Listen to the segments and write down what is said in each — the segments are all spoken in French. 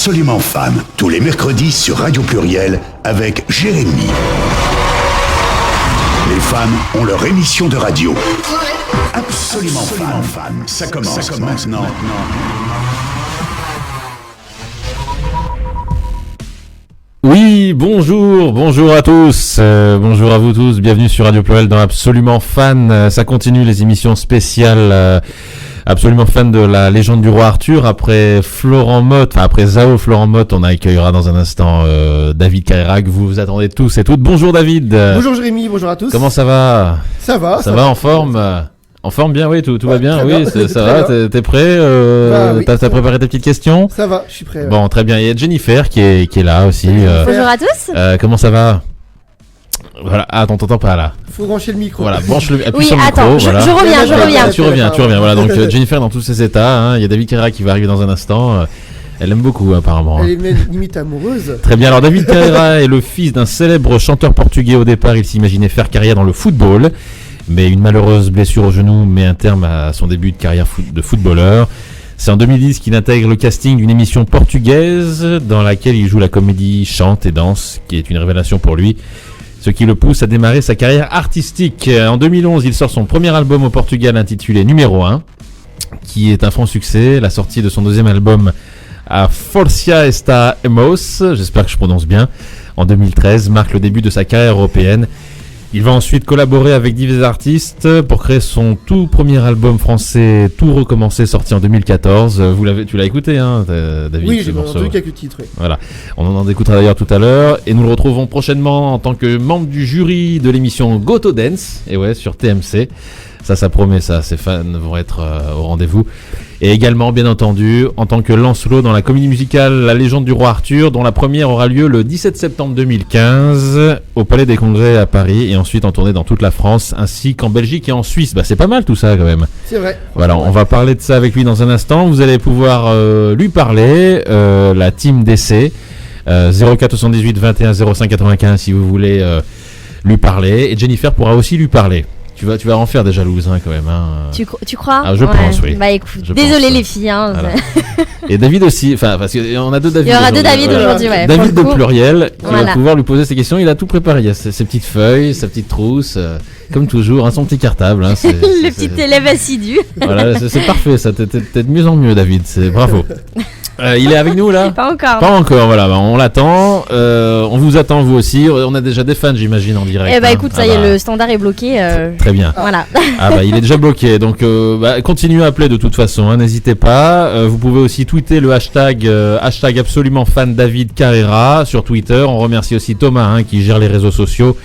Absolument Fan, tous les mercredis sur Radio Pluriel avec Jérémy. Les fans ont leur émission de radio. Absolument Fan. Ça commence maintenant. Oui, bonjour à tous, bonjour à vous tous, bienvenue sur Radio Pluriel dans Absolument Fan. Ça continue les émissions spéciales Absolument Fan de la légende du roi Arthur. Après Zao Florent Motte, on accueillera dans un instant David Carrera que vous attendez tous et toutes. Bonjour David. Bonjour Jérémy, bonjour à tous. Comment ça va ? Ça va en forme. En forme bien, oui, tout va bien, oui, ça va, t'es prêt, oui, t'as préparé tes petites questions ? Ça va, je suis prêt. Ouais. Bon, très bien, il y a Jennifer qui est là aussi. Bonjour à tous. Comment ça va ? Voilà, attends, t'entends pas là. Faut brancher le micro. Voilà, appuie Oui, sur le attends, micro. je reviens. Tu reviens. Voilà, donc Jennifer dans tous ses états, hein. Il y a David Carrera qui va arriver dans un instant. Elle aime beaucoup apparemment. Elle est même limite amoureuse. Très bien, alors David Carrera est le fils d'un célèbre chanteur portugais. Au départ, il s'imaginait faire carrière dans le football. Mais une malheureuse blessure au genou met un terme à son début de carrière de footballeur. C'est en 2010 qu'il intègre le casting d'une émission portugaise dans laquelle il joue la comédie Chante et Danse, qui est une révélation pour lui, ce qui le pousse à démarrer sa carrière artistique. En 2011, il sort son premier album au Portugal intitulé Numéro 1, qui est un franc succès. La sortie de son deuxième album A Força Está Emos, j'espère que je prononce bien, en 2013, marque le début de sa carrière européenne. Il va ensuite collaborer avec divers artistes pour créer son tout premier album français, Tout recommencer, sorti en 2014. Tu l'as écouté, hein, David? Oui, j'ai entendu quelques titres. Oui. Voilà, on en écoutera d'ailleurs tout à l'heure. Et nous le retrouvons prochainement en tant que membre du jury de l'émission Go to Dance, et ouais, sur TMC. Ça promet ça, ses fans vont être au rendez-vous. Et également, bien entendu, en tant que Lancelot dans la comédie musicale La légende du roi Arthur, dont la première aura lieu le 17 septembre 2015 au Palais des Congrès à Paris, et ensuite en tournée dans toute la France, ainsi qu'en Belgique et en Suisse. C'est pas mal tout ça quand même. C'est vrai. Voilà, on va parler de ça avec lui dans un instant. Vous allez pouvoir lui parler, la team d'essai, 04 78 21 05 95 si vous voulez lui parler. Et Jennifer pourra aussi lui parler. Tu vas en faire des jalouses quand même. Hein. Tu crois ? Je pense, oui. Bah écoute, désolé les filles. Hein, voilà. Et David aussi, parce qu'on a deux David. Il y aura deux David aujourd'hui, ouais. David de Pluriel qui va pouvoir lui poser ses questions. Il a tout préparé. Il y a ses petites feuilles, sa petite trousse, comme toujours, son petit cartable. Hein, le petit élève assidu. Voilà, c'est parfait. Ça, t'es de mieux en mieux, David. Bravo. Il est avec nous là ? Pas encore. Pas encore, voilà, on l'attend. On vous attend vous aussi. On a déjà des fans, j'imagine, en direct. Eh bah écoute, ça y est, le standard est bloqué. Très bien. Voilà. Il est déjà bloqué. Donc continuez à appeler de toute façon, hein, n'hésitez pas. Vous pouvez aussi tweeter le hashtag absolument fan David Carrera sur Twitter. On remercie aussi Thomas qui gère les réseaux sociaux.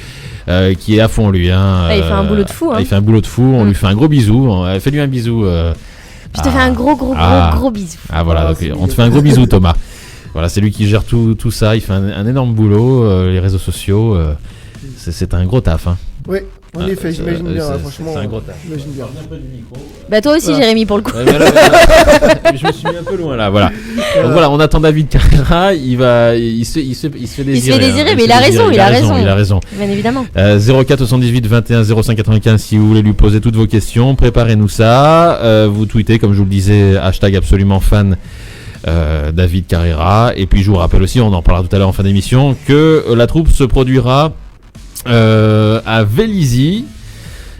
Qui est à fond lui. Hein. Il fait un boulot de fou. Il fait un boulot de fou. On lui fait un gros bisou. Fais-lui un bisou. Je te fais un gros bisou. Voilà, donc, on te fait un gros bisou Thomas. Voilà, c'est lui qui gère tout ça. Il fait un énorme boulot. Les réseaux sociaux, c'est un gros taf. Hein. Oui, en effet, j'imagine bien. Franchement, c'est un gros taf. J'imagine bien. Bah toi aussi, Jérémy, pour le coup. Je me suis mis un peu loin là. Voilà. Donc voilà, on attend David Carrera. Il se fait désirer. Il se fait désirer, mais il a raison. Il a raison. Bien évidemment. 04 78 21 05 95 si vous voulez lui poser toutes vos questions. Préparez-nous ça. Vous tweetez, comme je vous le disais, hashtag absolument fan. David Carrera. Et puis je vous rappelle aussi, on en parlera tout à l'heure en fin d'émission, que la troupe se produira à Vélizy.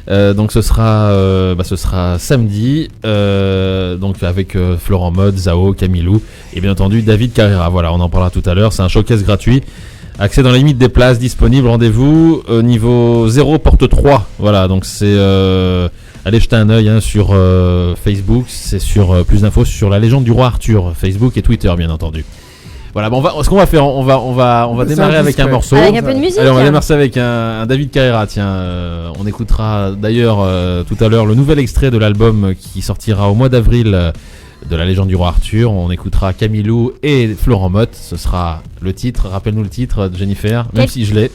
Donc ce sera samedi, donc avec Florent Motte, Zao, Camilou et bien entendu David Carrera. Voilà, on en parlera tout à l'heure. C'est un showcase gratuit. Accès dans la limite des places disponibles. Rendez-vous niveau 0 porte 3. Voilà, donc c'est allez jeter un œil sur Facebook. C'est sur plus d'infos sur la légende du roi Arthur, Facebook et Twitter bien entendu. Voilà, ce qu'on va faire, on va démarrer avec un morceau. Avec un peu de musique. Allez, on va démarrer avec un David Carrera. Tiens, on écoutera d'ailleurs tout à l'heure le nouvel extrait de l'album qui sortira au mois d'avril de la légende du roi Arthur. On écoutera Camilou et Florent Motte. Ce sera le titre. Rappelle-nous le titre, Jennifer, même si je l'ai.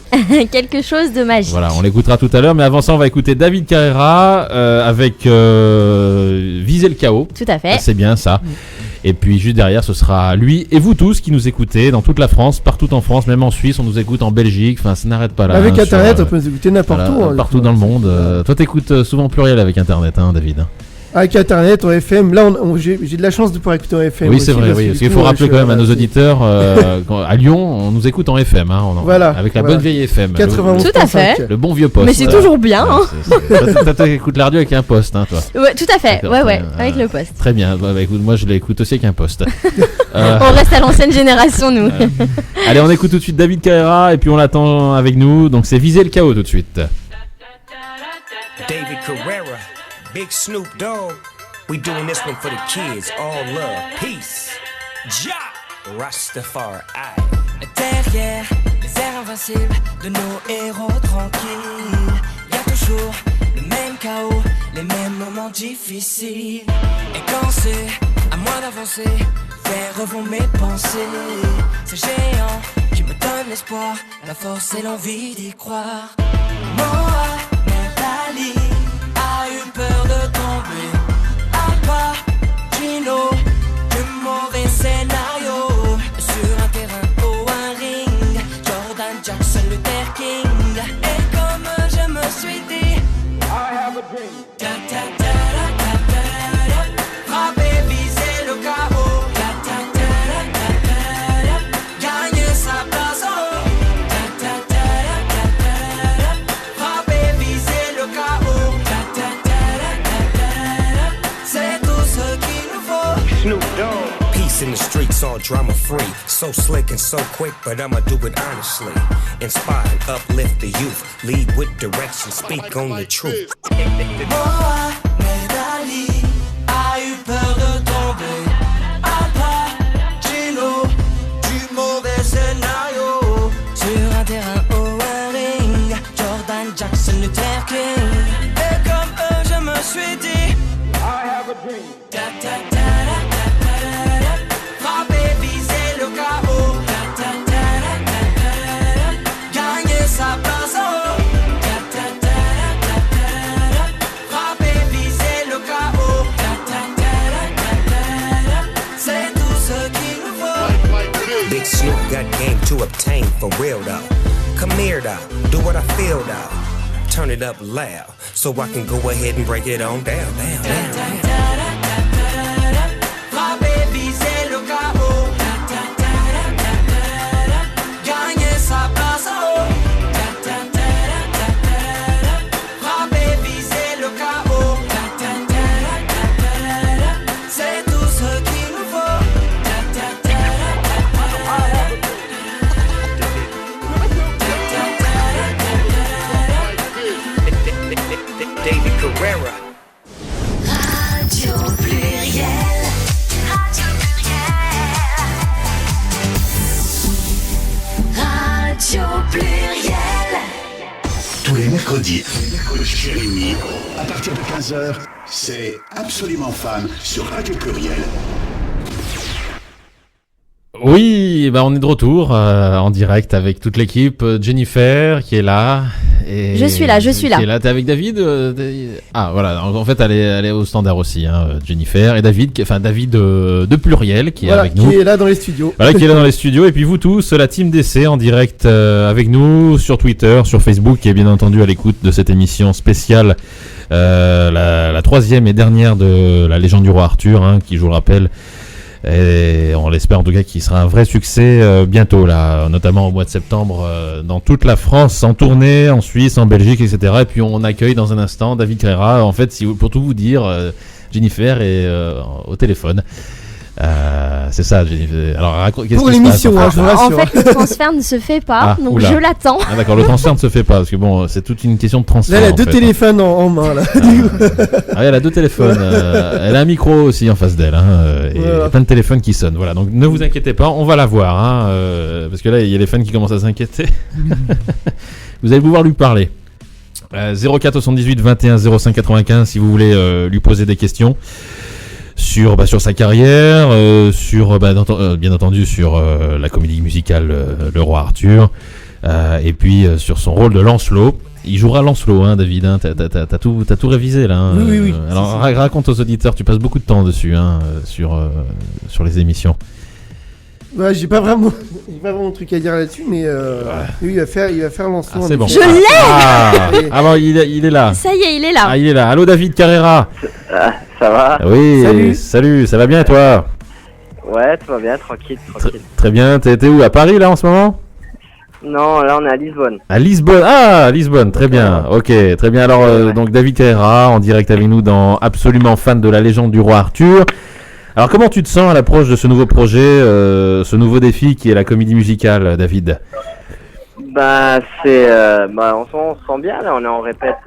Quelque chose de magique. Voilà, on l'écoutera tout à l'heure. Mais avant ça, on va écouter David Carrera avec Viser le chaos. Tout à fait. C'est bien ça. Et puis juste derrière, ce sera lui et vous tous qui nous écoutez dans toute la France, partout en France, même en Suisse, on nous écoute en Belgique. Enfin, ça n'arrête pas là. Avec Internet, on peut nous écouter n'importe où. Partout dans le monde. Toi, t'écoutes souvent Pluriel avec Internet, hein, David. Avec Internet, en FM. Là, j'ai de la chance de pouvoir écouter en FM. Oui, aussi, c'est vrai. Oui. Parce qu'il faut rappeler quand même à nos auditeurs, à Lyon, on nous écoute en FM. Hein, voilà. Avec la bonne vieille FM. 91. Tout à fait. Le bon vieux poste. Mais c'est toujours bien. Toi, t'écoutes la radio avec un poste, hein, toi. Ouais, tout à fait. Ouais, avec le poste. Très bien. Bah, écoute, moi, je l'écoute aussi avec un poste. On reste à l'ancienne génération, nous. Allez, on écoute tout de suite David Carrera et puis on l'attend avec nous. Donc, c'est Viser le chaos tout de suite. David Carrera, Big Snoop Dogg. We doing this one for the kids. All love, peace. Ja, Rastafari. Derrière les airs invincibles de nos héros tranquilles, y a toujours le même chaos, les mêmes moments difficiles. Et quand c'est à moi d'avancer, vers eux vont mes pensées. Ces géants qui me donnent l'espoir, la force et l'envie d'y croire. Mohamed Ali a eu peur de tomber. Al Pacino, du mauvais scénario. Sur un terrain ou un ring, Jordan, Jackson, Luther King. Et comme je me suis dit, I have a dream. Ta ta ta ta ta ta ta. Frapper, viser le chaos. Ta ta ta ta ta ta ta. Gagner sa place. Oh. Ta ta ta ta ta ta. Frapper, viser le chaos. Ta ta ta ta ta ta. C'est tout ce qu'il nous faut. Snoop Dogg. Peace in the streets, all drama free. So slick and so quick, but I'ma do it honestly. Inspire and uplift the youth. Lead with direction, speak on the truth. Mohamed Ali a eu peur de tomber. Al Pacino, du mauvais scénario. Sur un terrain ou un ring, Jordan, Jackson, Luther King. Et comme eux, je me suis dit, I have a dream. Ta ta ta ta ta ta ta. Frapper, viser le chaos. Ta ta ta ta ta ta. Gagner sa place. Oh. Ta ta ta ta ta ta. Frapper, viser le chaos. Ta ta ta ta ta ta. C'est tout ce qu'il nous faut. Big Snoop got game to obtain for real though. Come here though, do what I feel though. Turn it up loud, so I can go ahead and break it on down, down, down. Frapper, viser le chaos. Gagner sa place. Oh. Frapper, viser le chaos. C'est tout ce qu'il nous faut. David Carrera. Radio Pluriel. Radio Pluriel. Radio Pluriel. Tous les mercredis, Jérémy, à partir de 15h, c'est Absolument Fan sur Radio Pluriel. Oui, bah on est de retour en direct avec toute l'équipe. Jennifer qui est là. Et Je suis là. Qui est là. T'es avec David Ah voilà. En fait, elle est au standard aussi, hein, Jennifer et David. David de Pluriel qui est avec nous. Qui est là dans les studios. Voilà, qui est là dans les studios. Et puis vous tous, la team d'essai en direct avec nous sur Twitter, sur Facebook, et bien entendu à l'écoute de cette émission spéciale, la troisième et dernière de la légende du roi Arthur, hein, qui, je vous le rappelle, et on l'espère en tout cas qu'il sera un vrai succès bientôt là, notamment au mois de septembre dans toute la France, en tournée, en Suisse, en Belgique, etc. Et puis on accueille dans un instant David Carrera. En fait, pour tout vous dire, Jennifer est au téléphone. C'est ça, Jennifer. Alors, qu'est-ce pour qui l'émission, se passe, je vous rassure. En fait, le transfert ne se fait pas, donc oula. je l'attends. Ah d'accord, le transfert ne se fait pas parce que bon, c'est toute une question de transfert. Là, elle a en deux fait, téléphones en main là. Ah, elle a deux téléphones. Elle a un micro aussi en face d'elle, hein, et Voilà. plein de téléphones qui sonnent. Voilà, donc ne vous inquiétez pas, on va la voir, hein, parce que là il y a les fans qui commencent à s'inquiéter. Vous allez pouvoir lui parler. 04 78 21 05 95 si vous voulez lui poser des questions sur sa carrière, bien entendu sur la comédie musicale Le Roi Arthur, et puis sur son rôle de Lancelot. Il jouera Lancelot, hein, David, hein, t'as tout révisé là. Hein, Oui. Alors raconte aux auditeurs, tu passes beaucoup de temps dessus, hein, sur les émissions. Bah, j'ai pas vraiment de truc à dire là-dessus, mais lui, il va faire le lancement. C'est bon. Je l'ai. Ah bon, il est là. Ça y est, il est là. Ah, il est là. Allô, David Carrera. Ça va? Oui, salut, ça va bien et toi? Ouais, tout va bien, tranquille. Très bien, t'es où? À Paris là en ce moment? Non, là on est à Lisbonne. À Lisbonne. Ah, Lisbonne, très bien. Ok, très bien. Alors, donc David Carrera en direct avec nous dans Absolument Fan de la légende du roi Arthur. Alors, comment tu te sens à l'approche de ce nouveau projet, ce nouveau défi qui est la comédie musicale, David? Bah, on se sent bien, là, on est en répète.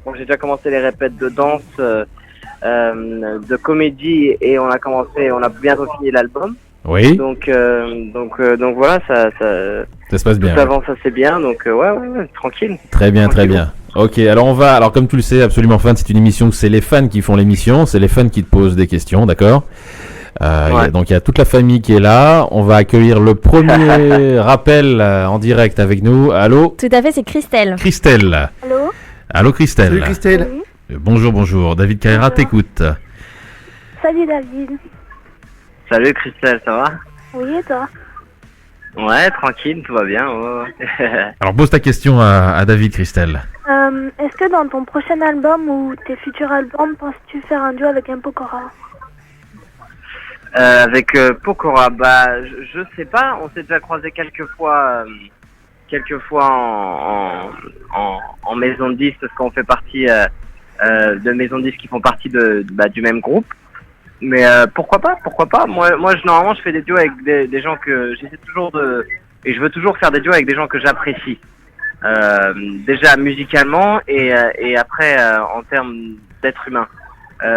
Donc, j'ai déjà commencé les répètes de danse, de comédie, et on a bientôt fini l'album. Oui. Donc voilà, ça se passe bien. Tout avance assez bien, donc ouais, tranquille. Très bien, très bien. Ok, alors comme tu le sais, Absolument Fan, c'est une émission où c'est les fans qui font l'émission, c'est les fans qui te posent des questions, d'accord? Donc il y a toute la famille qui est là. On va accueillir le premier rappel en direct avec nous. Allô? Tout à fait, c'est Christelle. Christelle. Allô? Allô Christelle. Salut Christelle. Oui. Bonjour. David Carrera t'écoute. Salut David. Salut Christelle, ça va? Oui, et toi? Ouais, tranquille, tout va bien. Ouais. Alors pose ta question à David, Christelle. Est-ce que dans ton prochain album ou tes futurs albums, penses-tu faire un duo avec un Pokora? Avec Pokora, bah je sais pas, on s'est déjà croisé quelques fois en maison de disques, parce qu'on fait partie de maisons de disques qui font partie du même groupe. Mais pourquoi pas. Moi normalement je fais des duos avec des gens que j'essaie toujours et je veux toujours faire des duos avec des gens que j'apprécie. Déjà musicalement et après en termes d'être humain.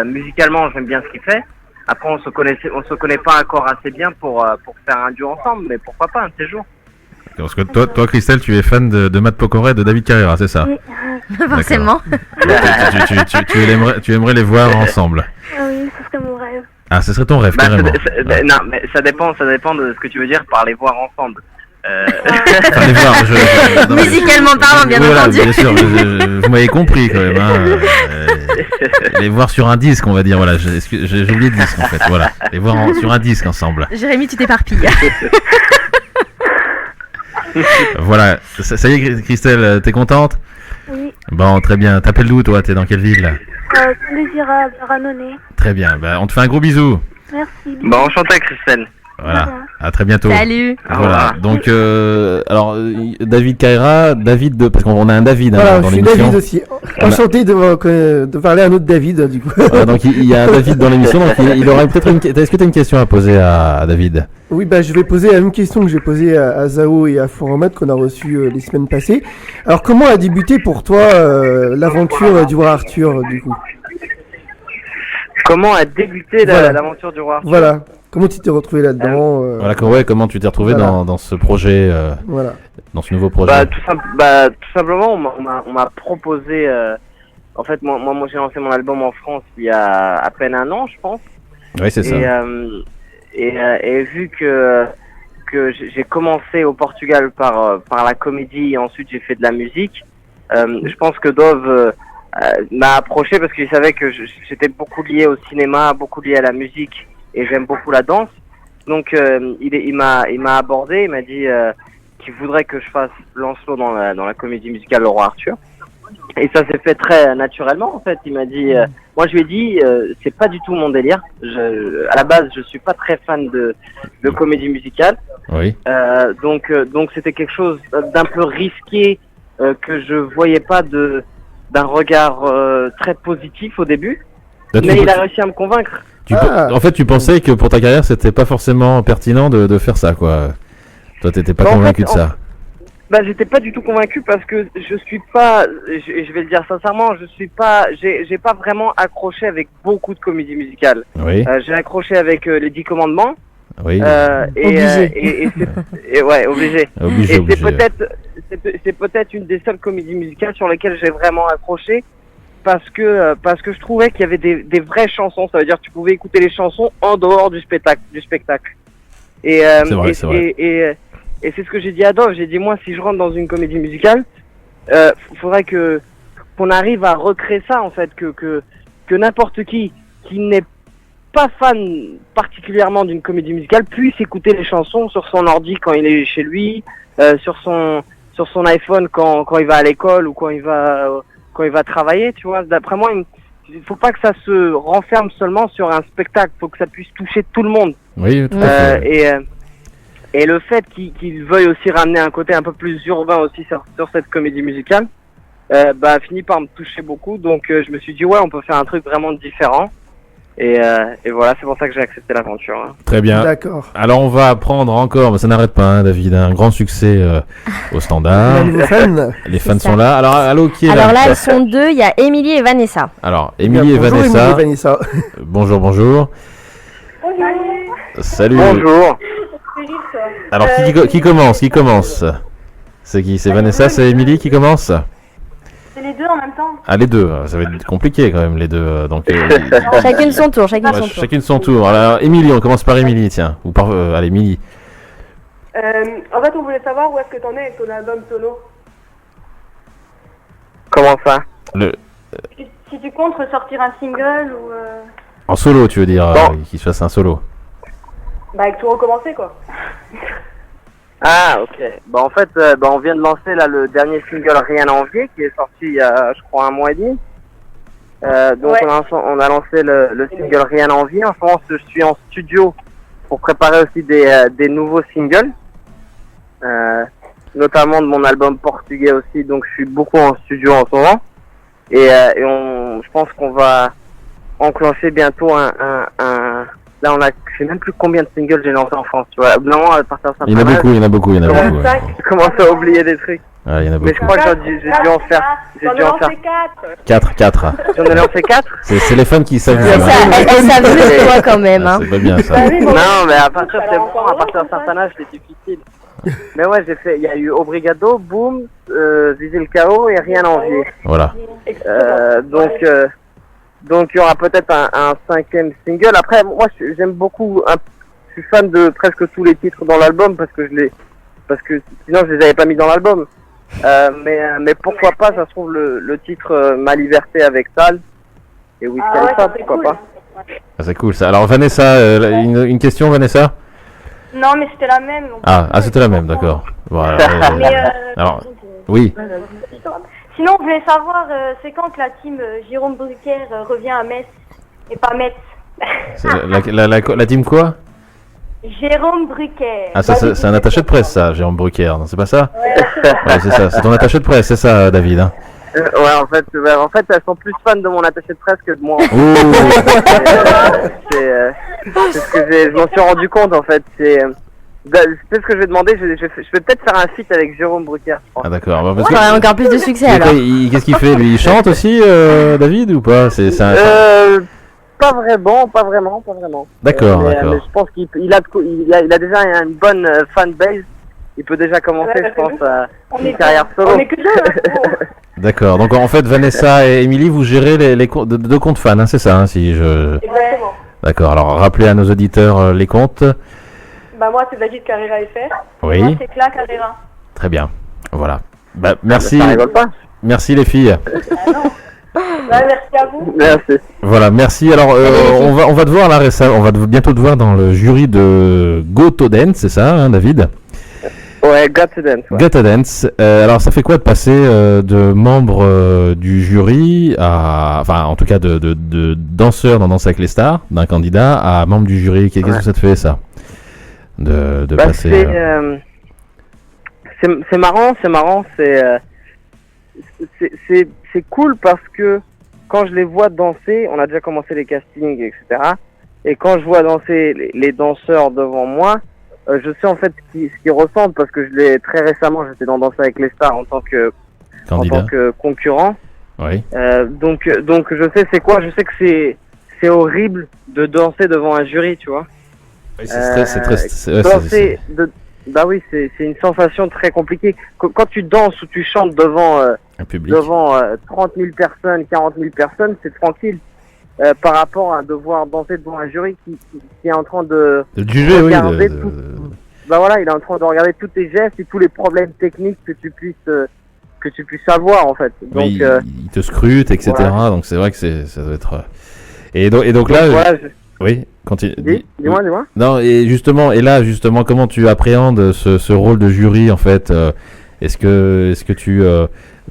Musicalement j'aime bien ce qu'il fait. Après on se connaît pas encore assez bien pour faire un duo ensemble, mais pourquoi pas un de ces jours. Parce que toi Christelle, tu es fan de Matt Pokora et de David Carrera, c'est ça? Oui. Forcément. tu aimerais les voir ensemble. Oui, ce serait mon rêve. Ah, ce serait ton rêve, carrément. Non, mais ça dépend de ce que tu veux dire par les voir ensemble. Enfin, les voir, Musicalement parlant, bien entendu. Bien sûr, vous m'avez compris quand même. Hein. Les voir sur un disque, on va dire. Voilà, j'ai oublié le disque en fait. Voilà, les voir sur un disque ensemble. Jérémy, tu t'éparpilles. Voilà, ça y est, Christelle, t'es contente? Oui. Bon, très bien. T'appelles d'où toi? T'es dans quelle ville? Plaisir à Ranonnet. Très bien. Bah, on te fait un gros bisou. Merci. Bon, enchanté, Christelle. Voilà. À très bientôt. Salut. Voilà. Donc, alors, David Carrera, parce qu'on a un David Voilà, dans je suis l'émission. David aussi. Enchanté de parler à un autre David, du coup. Voilà, donc, il y a un David dans l'émission. Donc, il aurait peut-être Est-ce que tu as une question à poser à David? Oui, bah, je vais poser la même question que j'ai posée à Zao et à Fouromad qu'on a reçu les semaines passées. Alors, comment a débuté pour toi l'aventure du roi Arthur, du coup? Comment a débuté l'aventure du roi Arthur? Voilà. Comment tu t'es retrouvé là-dedans Voilà, comment tu t'es retrouvé voilà. dans ce projet, voilà. dans ce nouveau projet? Tout simplement, on m'a proposé. En fait, moi, j'ai lancé mon album en France il y a à peine un an, je pense. Oui, c'est ça. Et vu que j'ai commencé au Portugal par la comédie et ensuite j'ai fait de la musique, je pense que Dove m'a approché parce qu'il savait que j'étais beaucoup lié au cinéma, beaucoup lié à la musique. Et j'aime beaucoup la danse, donc il m'a abordé, il m'a dit qu'il voudrait que je fasse Lancelot dans la comédie musicale Le Roi Arthur. Et ça s'est fait très naturellement en fait. Il m'a dit, moi je lui ai dit, c'est pas du tout mon délire. À la base, je suis pas très fan de comédie musicale. Oui. Donc c'était quelque chose d'un peu risqué que je voyais pas d'un regard très positif au début. Mais il a réussi à me convaincre. En fait, tu pensais que pour ta carrière, c'était pas forcément pertinent de faire ça, quoi. Toi, t'étais pas convaincu de ça. Bah, j'étais pas du tout convaincu parce que je suis pas, je vais le dire sincèrement, j'ai pas vraiment accroché avec beaucoup de comédies musicales. Oui. J'ai accroché avec les 10 commandements. Oui. Et ouais, obligé. Obligé. C'est peut-être une des seules comédies musicales sur lesquelles j'ai vraiment accroché. Parce que je trouvais qu'il y avait des vraies chansons, ça veut dire que tu pouvais écouter les chansons en dehors du spectacle. Et c'est vrai. Et c'est ce que j'ai dit à Dove, j'ai dit moi si je rentre dans une comédie musicale, faudrait qu'on arrive à recréer ça en fait, que n'importe qui n'est pas fan particulièrement d'une comédie musicale puisse écouter les chansons sur son ordi quand il est chez lui, sur son iPhone quand il va à l'école ou quand il va travailler, tu vois. D'après moi, il faut pas que ça se renferme seulement sur un spectacle, faut que ça puisse toucher tout le monde. Oui, tout à fait. Et le fait qu'il veuille aussi ramener un côté un peu plus urbain aussi sur cette comédie musicale, a fini par me toucher beaucoup. Donc je me suis dit ouais, on peut faire un truc vraiment différent. Et voilà, c'est pour ça que j'ai accepté l'aventure. Hein. Très bien. D'accord. Alors on va apprendre encore, mais ça n'arrête pas, hein, David. Un grand succès au standard. Les fans. Les fans C'est ça. sont là. Alors allô, qui est là? Alors là, elles sont deux. Il y a Émilie et Vanessa. Alors Émilie et Bonjour, Vanessa. Émilie et Vanessa. Bonjour, bonjour. Salut. Bonjour. Alors qui commence? Qui commence? C'est qui? C'est Vanessa, c'est Émilie qui commence? C'est les deux en même temps. Ah, les deux. Ça va être compliqué quand même, les deux. Donc Chacune son tour. chacune son tour. Alors Émilie, on commence par Émilie, tiens. Ou par allez, Émilie. En fait, on voulait savoir où est-ce que t'en es avec ton album solo. Comment ça? Si tu comptes ressortir un single ou... En solo, tu veux dire, Bon. qu'il se fasse un solo. Bah, avec tout recommencer, quoi. Ah, ok. En fait, on vient de lancer là le dernier single Rien à envier qui est sorti il y a, je crois, 1 mois et demi. Donc Ouais. on a lancé le single Rien à envier. En ce moment, je suis en studio pour préparer aussi des nouveaux singles, notamment de mon album portugais aussi. Donc je suis beaucoup en studio en ce moment. Et je pense qu'on va enclencher bientôt là, je sais même plus combien de singles j'ai lancé en France, tu vois. Non, à partir de Il y en a beaucoup, il y en a beaucoup. Ouais. je commence à oublier des trucs. Ouais, il y en a Mais je beaucoup. crois que j'ai dû en faire. J'ai dû en faire. 4. J'en ai lancé 4. C'est les fans qui savent. C'est ça. Elles savent plus que toi quand même. Ah, Hein. c'est pas bien ça. Non, mais à partir d'un certain âge, c'est difficile. Mais ouais, il y a eu Obrigado, Boom, Viser le chaos et Rien à envier. Voilà. Donc il y aura peut-être un 5e single. Après, moi j'aime beaucoup, je suis fan de presque tous les titres dans l'album parce que sinon je les avais pas mis dans l'album. Mais pourquoi pas, ça se trouve le titre Ma liberté avec Tal et Wiz Khalifa, pourquoi pas. Ah, c'est cool ça. Alors Vanessa, une question, Vanessa? Non, mais c'était la même. donc- Ah, c'était la même, d'accord. Voilà. Mais, Alors, oui. Sinon, on voulait savoir, c'est quand que la team Jérôme Brucker revient à Metz et pas Metz. C'est la team quoi? Jérôme Brucker. Ah, ça, c'est un attaché de presse, ça, Jérôme Brucker, non, c'est pas ça? Ouais, c'est ça, c'est ton attaché de presse, c'est ça, David, hein? Ouais, en fait, elles sont plus fans de mon attaché de presse que de moi. C'est ce que je m'en suis rendu compte, en fait. C'est ce que je vais demander. Je vais peut-être faire un feat avec Jérôme Brucker, je pense. Ah, d'accord. Bah, Ça aurait encore plus de succès alors. Qu'est-ce qu'il fait, lui? Il chante aussi, David, ou pas? Pas vraiment. D'accord, mais d'accord. je pense qu'il a déjà une bonne fanbase. Il peut déjà commencer, je pense, une carrière solo. On est que deux. D'accord. Donc, en fait, Vanessa et Émilie, vous gérez les comptes, deux comptes fans, hein, c'est ça, hein, si je... Exactement. D'accord. Alors, rappelez à nos auditeurs les comptes. Bah, moi, c'est David Carrera FR. Oui. Moi, c'est Cla Carrera. Très bien. Voilà. Bah, merci. Ça rigole pas. Merci, les filles. Merci à vous. Merci. Voilà, merci. Alors, on va te voir là récemment. On va bientôt te voir dans le jury de Go to Dance, c'est ça, hein, David? Ouais, Got to Dance. Ouais. Got to Dance. Alors, ça fait quoi de passer de membre du jury à, enfin, en tout cas, de danseur dans Danse avec les stars, d'un candidat, à membre du jury? Qu'est-ce que ça te fait, ça, de passer? C'est marrant. C'est cool parce que quand je les vois danser, on a déjà commencé les castings, etc. Et quand je vois danser les danseurs devant moi, je sais en fait ce qu'ils ressentent parce que très récemment, j'étais dans Danse avec les stars en tant que concurrent. Oui. Donc je sais c'est quoi. Je sais que c'est horrible de danser devant un jury, tu vois. Oui, c'est très. Danser, bah oui, c'est une sensation très compliquée. Quand tu danses ou tu chantes devant un public, 30 000 personnes, 40 000 personnes, c'est tranquille. Par rapport à devoir danser devant un jury qui est en train de juger, regarder bah voilà, il est en train de regarder tous tes gestes et tous les problèmes techniques que tu puisses avoir en fait. Donc il te scrute, etc. Voilà. Donc c'est vrai que ça doit être. Et donc là, voilà, Oui, continue. Dis-moi. Non, et là, comment tu appréhendes ce rôle de jury, en fait Est-ce que tu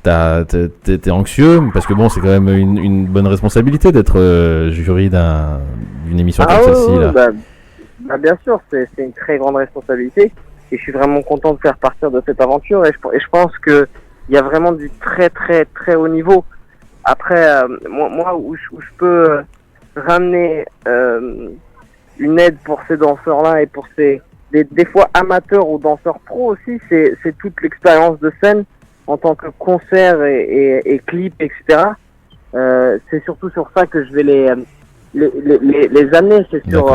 t'es anxieux? Parce que bon, c'est quand même une bonne responsabilité d'être jury d'une émission comme celle-ci, là. Bah, bien sûr, c'est une très grande responsabilité. Et je suis vraiment content de faire partir de cette aventure. Et je pense que il y a vraiment du très, très, très haut niveau. Après, moi où je peux ramener une aide pour ces danseurs-là et pour des fois amateurs ou danseurs pros aussi, c'est toute l'expérience de scène en tant que concert et clip, etc. C'est surtout sur ça que je vais les amener. C'est sur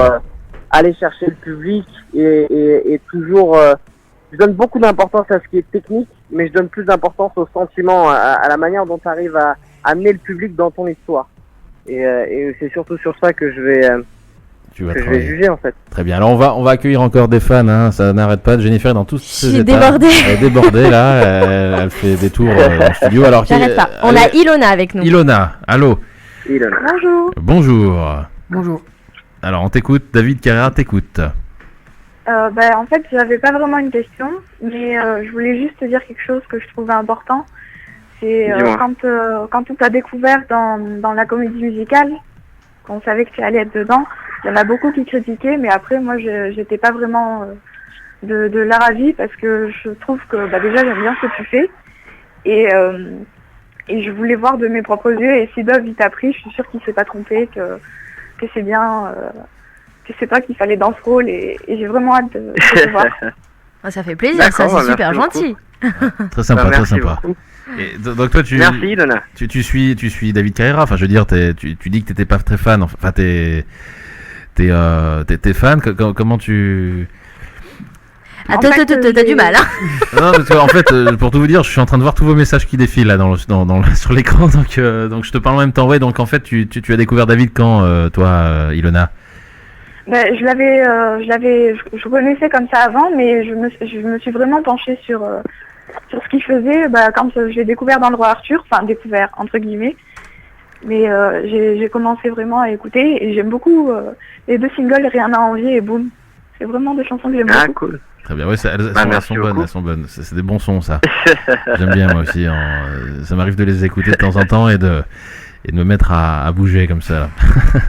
aller chercher le public et toujours... je donne beaucoup d'importance à ce qui est technique, mais je donne plus d'importance au sentiment, à la manière dont tu arrives à amener le public dans ton histoire. Et c'est surtout sur ça que je vais juger, en fait. Très bien. Alors on va accueillir encore des fans, hein. Ça n'arrête pas. Jennifer est dans tous ses états. Débordée. Elle est débordée là. Elle fait des tours en studio. Alors j'arrête pas. On a Ilona avec nous. Ilona, allô. Ilona. Bonjour. Alors on t'écoute. David Carrera t'écoute. En fait, j'avais pas vraiment une question, mais je voulais juste te dire quelque chose que je trouvais important. C'est quand tu t'as découvert dans la comédie musicale, qu'on savait que tu allais être dedans, il y en a beaucoup qui critiquaient, mais après moi j'étais pas vraiment de leur avis parce que je trouve que déjà j'aime bien ce que tu fais et je voulais voir de mes propres yeux, et si Dove il t'a pris, je suis sûre qu'il s'est pas trompé, que c'est bien, que c'est toi qu'il fallait dans ce rôle, et j'ai vraiment hâte de te voir. Ça fait plaisir, ça, c'est super gentil. Très sympa, très sympa. Et donc toi merci, Ilona. Tu suis David Carrera. Enfin, je veux dire, tu dis que t'étais pas très fan. Enfin, t'es fan. Comment tu... Attends, t'as du mal, hein. Non, parce qu'en fait, pour tout vous dire, je suis en train de voir tous vos messages qui défilent là sur l'écran. Donc je te parle en même temps. Ouais, donc en fait, tu as découvert David quand, toi, Ilona? Je connaissais comme ça avant, mais je me suis vraiment penchée sur ce qu'il faisait quand je l'ai découvert dans le Roi Arthur, enfin découvert entre guillemets, mais j'ai commencé vraiment à écouter, et j'aime beaucoup les deux singles Rien à envier et Boom. C'est vraiment des chansons que j'aime beaucoup. Cool. Très bien, ouais, elles sont bonnes, c'est des bons sons, ça. J'aime bien, moi aussi, ça m'arrive de les écouter de temps en temps et de me mettre à bouger comme ça.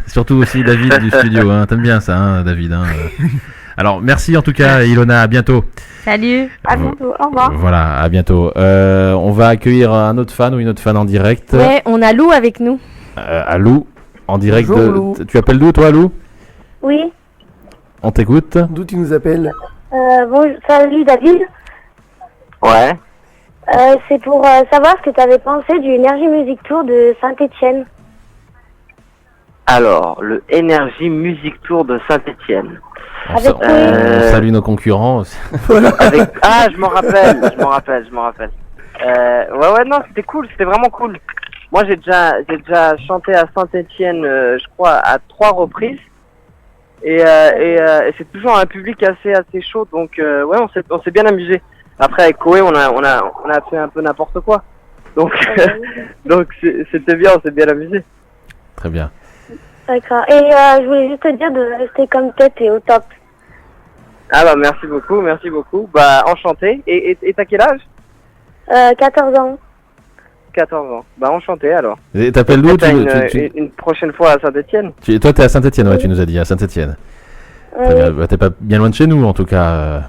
Surtout aussi David du studio, hein. T'aimes bien ça, hein, David, hein. Alors merci en tout cas, Ilona, à bientôt. Salut. À bientôt, au revoir. Voilà, à bientôt. On va accueillir un autre fan ou une autre fan en direct. Ouais, on a Lou avec nous. Lou, en direct. Bonjour, Lou. Tu appelles d'où, toi, Lou? Oui. On t'écoute. D'où tu nous appelles? Salut David. Ouais. C'est pour savoir ce que tu avais pensé du Energy Music Tour de Saint-Etienne. Alors, le Energy Music Tour de Saint-Etienne. On salue nos concurrents. Je m'en rappelle. Ouais, non, c'était cool, c'était vraiment cool. Moi, j'ai déjà chanté à Saint-Etienne, je crois, à 3 reprises. Et c'est toujours un public assez chaud, donc ouais, on s'est bien amusé. Après avec Koé, on a fait un peu n'importe quoi. Donc donc c'était bien, on s'est bien amusé. Très bien. D'accord. Et je voulais juste te dire de rester comme tête et au top. Ah bah merci beaucoup. Bah enchanté. Et t'as quel âge? 14 ans. 14 ans. Bah enchanté alors. Et t'appelles d'où? Une prochaine fois à Saint-Etienne. Toi t'es à Saint-Etienne, ouais, tu nous as dit, à Saint-Etienne. Oui. Bah, t'es pas bien loin de chez nous en tout cas.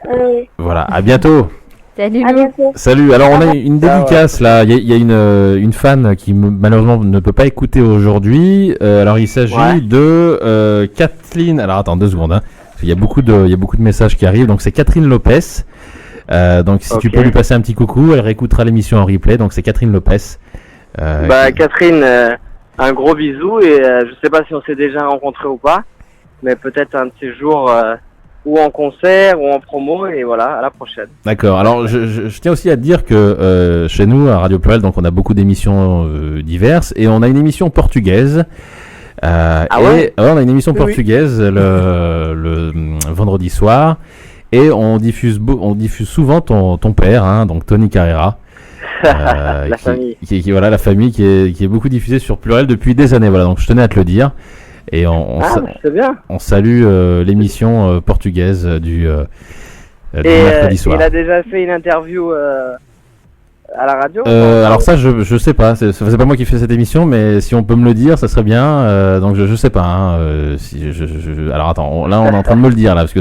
Oui. Voilà, à bientôt. Salut. À bientôt. Salut, alors on a une dédicace là, il y a une fan qui malheureusement ne peut pas écouter aujourd'hui. Alors il s'agit de Kathleen. Alors attends 2 secondes, hein. Il y a beaucoup de messages qui arrivent, donc c'est Catherine Lopez. Donc si tu peux lui passer un petit coucou, elle réécoutera l'émission en replay, donc c'est Catherine Lopez. Catherine, un gros bisou, et je sais pas si on s'est déjà rencontrés ou pas, mais peut-être un de ces jours ou en concert ou en promo, et voilà, à la prochaine. D'accord, alors je tiens aussi à te dire que chez nous à Radio Pluriel, donc on a beaucoup d'émissions diverses, et on a une émission portugaise. On a une émission portugaise le vendredi soir, et on diffuse souvent ton père, hein, donc Tony Carrera, la famille qui est beaucoup diffusée sur Pluriel depuis des années. Voilà, donc je tenais à te le dire. Et c'est bien. on salue l'émission portugaise du mercredi soir. Il a déjà fait une interview à la radio alors ça, je sais pas. C'est pas moi qui fais cette émission, mais si on peut me le dire, ça serait bien. Donc je sais pas. Hein, si alors attends, là on est en train de me le dire là, parce que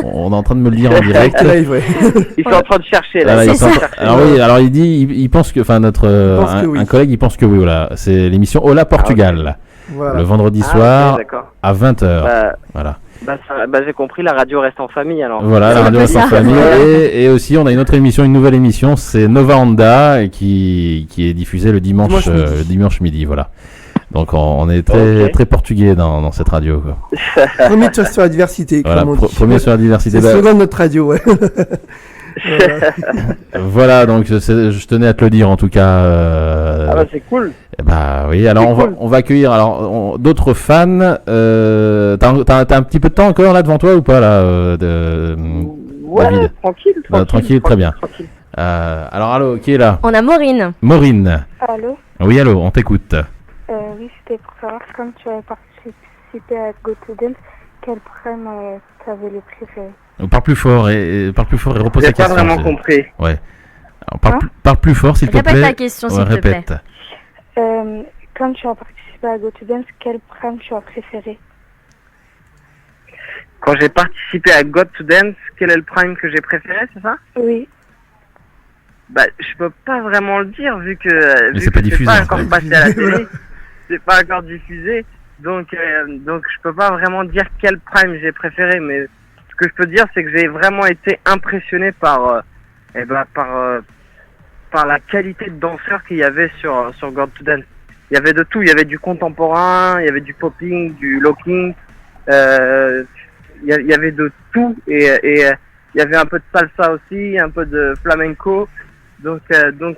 on est en train de me le dire en direct. Ils sont en train de chercher là. Alors oui, alors il dit, il pense que, enfin un collègue, il pense que oui, voilà, c'est l'émission Hola Portugal, le vendredi soir à 20h. Voilà. J'ai compris, la radio reste en famille alors. Voilà, la radio reste en famille. Et aussi, on a une autre émission, une nouvelle émission, c'est Nova Honda, qui est diffusée le dimanche midi. Voilà. Donc on est très portugais dans cette radio, quoi. Premier sur la diversité. Voilà, premier sur la diversité. C'est le slogan de notre radio, ouais. Voilà, donc je tenais à te le dire en tout cas. C'est cool. Oui, alors on va accueillir d'autres fans. T'as un petit peu de temps encore là devant toi ou pas là, David? Tranquille, très bien. Alors allô, qui est là? On a Maureen. Maureen. Allô? Oui, allô, on t'écoute. Oui, c'était pour savoir, comme tu avais participé à Go to Dance, quel prime tu avais le préféré? Parle plus fort et repose ta question. J'ai pas vraiment compris. Ouais. Alors, parle plus fort s'il te plaît. Répète ta question s'il te plaît. Quand tu as participé à Go to Dance, quel prime tu as préféré? Quand j'ai participé à Go to Dance, quel est le prime que j'ai préféré, c'est ça? Oui. Je peux pas vraiment le dire vu que c'est pas diffusé. C'est pas encore passé à la télé. C'est pas encore diffusé. Donc je peux pas vraiment dire quel prime j'ai préféré, mais ce que je peux dire, c'est que j'ai vraiment été impressionné par la qualité de danseurs qu'il y avait sur God to Dance. Il y avait de tout, il y avait du contemporain, il y avait du popping, du locking, il y avait de tout et il y avait un peu de salsa aussi, un peu de flamenco. Donc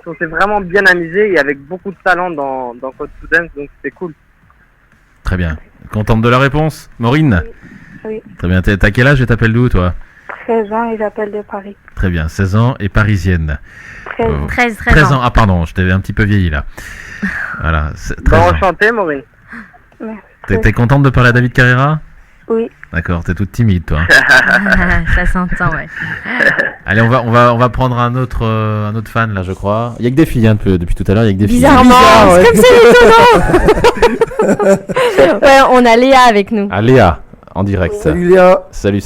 on s'est vraiment bien amusé et avec beaucoup de talent dans God to Dance, donc c'était cool. Très bien. Contente de la réponse, Maureen? Oui. Très bien. T'as quel âge et t'appelles d'où, toi? 13 ans et j'appelle de Paris. Très bien. 16 ans et parisienne. 13 ans. Ah, pardon, je t'avais un petit peu vieilli, là. Voilà. Enchanté, Maureen. T'es contente de parler à David Carrera? Oui. D'accord, t'es toute timide, toi. Ça s'entend, ouais. Allez, on va prendre un autre fan, là, je crois. Il y a que des filles, hein, depuis tout à l'heure, il y a que des filles. Bizarrement, c'est comme c'est étonnant. Ouais, on a Léa avec nous. Ah, Léa, en direct. Salut Léa. Salut.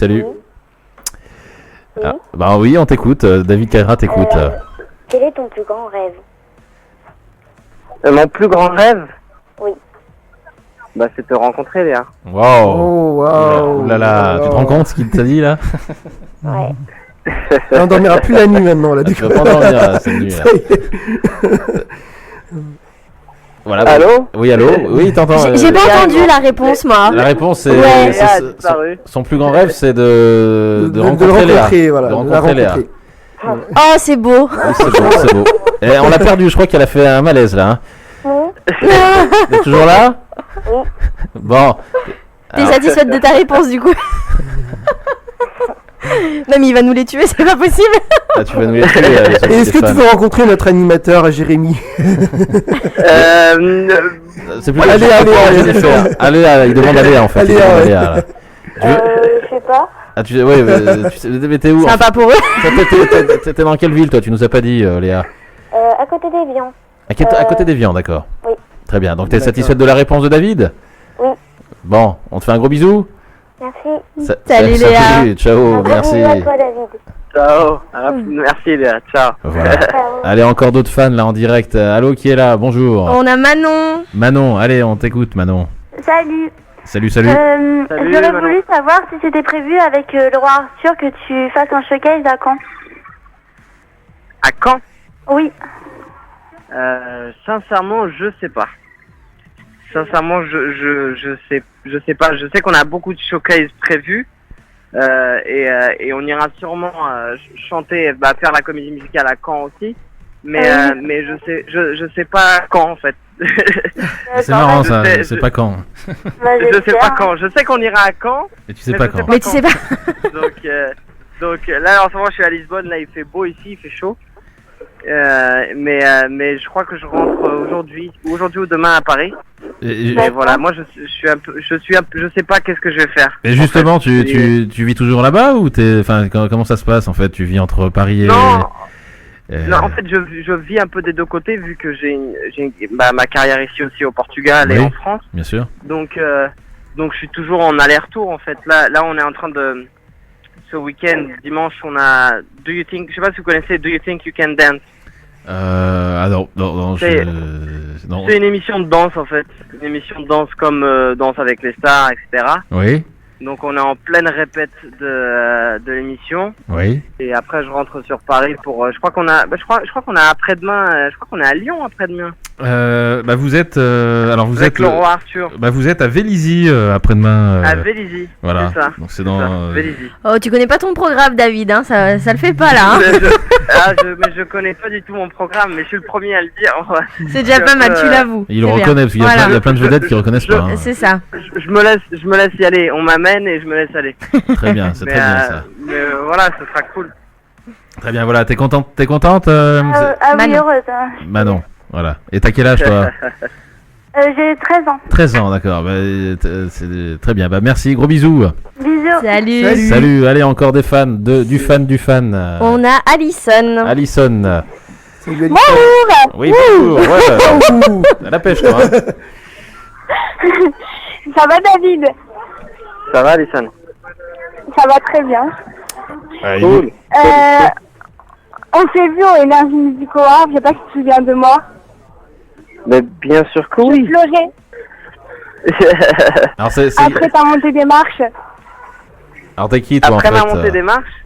Ah, oui, on t'écoute. David Carrera t'écoute. Quel est ton plus grand rêve? Mon plus grand rêve? Oui. C'est te rencontrer, Léa. Wow. Là là, tu te rends compte ce qu'il t'a dit là? Ouais. On dormira plus la nuit maintenant là. Tu vas pas endormir là, cette nuit là. Voilà. Allô? Oui, allô? Oui, t'entends. J'ai pas entendu la réponse, moi. La réponse, c'est. Ouais. Son plus grand rêve, c'est de rencontrer Léa. Voilà, de rencontrer Léa. Oh, c'est beau. Oui, c'est beau. Et on l'a perdu, je crois qu'elle a fait un malaise là. T'es toujours là? Oui. Bon. T'es satisfaite de ta réponse du coup? Non mais il va nous les tuer, c'est pas possible. Tu vas nous les tuer. Est-ce que tu veux rencontrer notre animateur Jérémy? C'est plus allez, il demande à Léa en fait. Je sais pas. Ah, tu sais, t'es où? Sympa pour eux. T'étais dans quelle ville toi? Tu nous as pas dit, Léa? À côté d'Évian. À côté d'Évian, d'accord. Oui. Très bien. Donc t'es satisfaite de la réponse de David? Oui. Bon, on te fait un gros bisou. Merci. Salut Léa. Salut, ciao, merci. À toi, David. Ciao. Merci, Léa. Ciao. Voilà. Allez, encore d'autres fans là en direct. Allô, qui est là? Bonjour. On a Manon. Manon, allez, on t'écoute, Manon. Salut. Salut. J'aurais voulu savoir si c'était prévu avec le roi Arthur que tu fasses un showcase à Caen. À Caen? Oui. Sincèrement, je sais pas. Sincèrement, je sais pas. Je sais qu'on a beaucoup de showcases prévus et on ira sûrement chanter, faire la comédie musicale à Caen aussi. Mais je sais pas quand en fait. C'est marrant ça. Je sais pas quand. Je sais pas quand. Je sais qu'on ira à Caen. Mais tu sais pas quand. Mais tu sais pas. Donc là en ce moment je suis à Lisbonne. Là il fait beau ici, il fait chaud. Mais je crois que je rentre aujourd'hui ou demain à Paris. Et voilà, moi je sais pas qu'est-ce que je vais faire. Et justement, en fait. tu vis toujours là-bas ou comment ça se passe en fait? Tu vis entre Paris et... Non, en fait, je vis un peu des deux côtés vu que j'ai ma carrière ici aussi au Portugal et en France. Bien sûr. Donc je suis toujours en aller-retour en fait. Là, on est en train de ce week-end, dimanche, on a je sais pas si vous connaissez Do You Think You Can Dance? Non, c'est une émission de danse en fait, une émission de danse comme Danse avec les stars, etc. Oui. Donc on est en pleine répète de l'émission. Oui. Et après je rentre sur Paris pour je crois qu'on a après-demain, je crois qu'on est à Lyon après-demain. Vous êtes avec le roi Arthur. Vous êtes à Vélizy après-demain. À Vélizy. Voilà. C'est ça. Donc c'est dans Vélizy. Oh, tu connais pas ton programme, David, hein, ça le fait pas là. Hein. Mais je connais pas du tout mon programme, mais je suis le premier à le dire. C'est déjà pas mal, tu l'avoues. Il le reconnaît parce qu'il y a plein de vedettes qui reconnaissent pas. Hein. C'est ça. Je me laisse y aller. On m'amène et je me laisse aller. Très bien, c'est très bien ça. Mais voilà, ce sera cool. Très bien, voilà. T'es contente oui, heureuse. Manon, voilà. Et t'as quel âge toi? J'ai 13 ans. 13 ans, d'accord. C'est très bien. Merci, gros bisous. Bisous. Salut. Allez, encore des fans, du fan. On a Alison. Alison. Bonjour. Oui, bonjour. Ouais. À la pêche, toi. Ça va, David? Ça va, Alison? Ça va très bien. Cool. On s'est vu au Énergie Music Award, je sais pas si tu te souviens de moi. Mais bien sûr que oui. Je pleurais. Alors, après ta montée des marches. Alors t'es qui toi après en fait? ma montée des marches?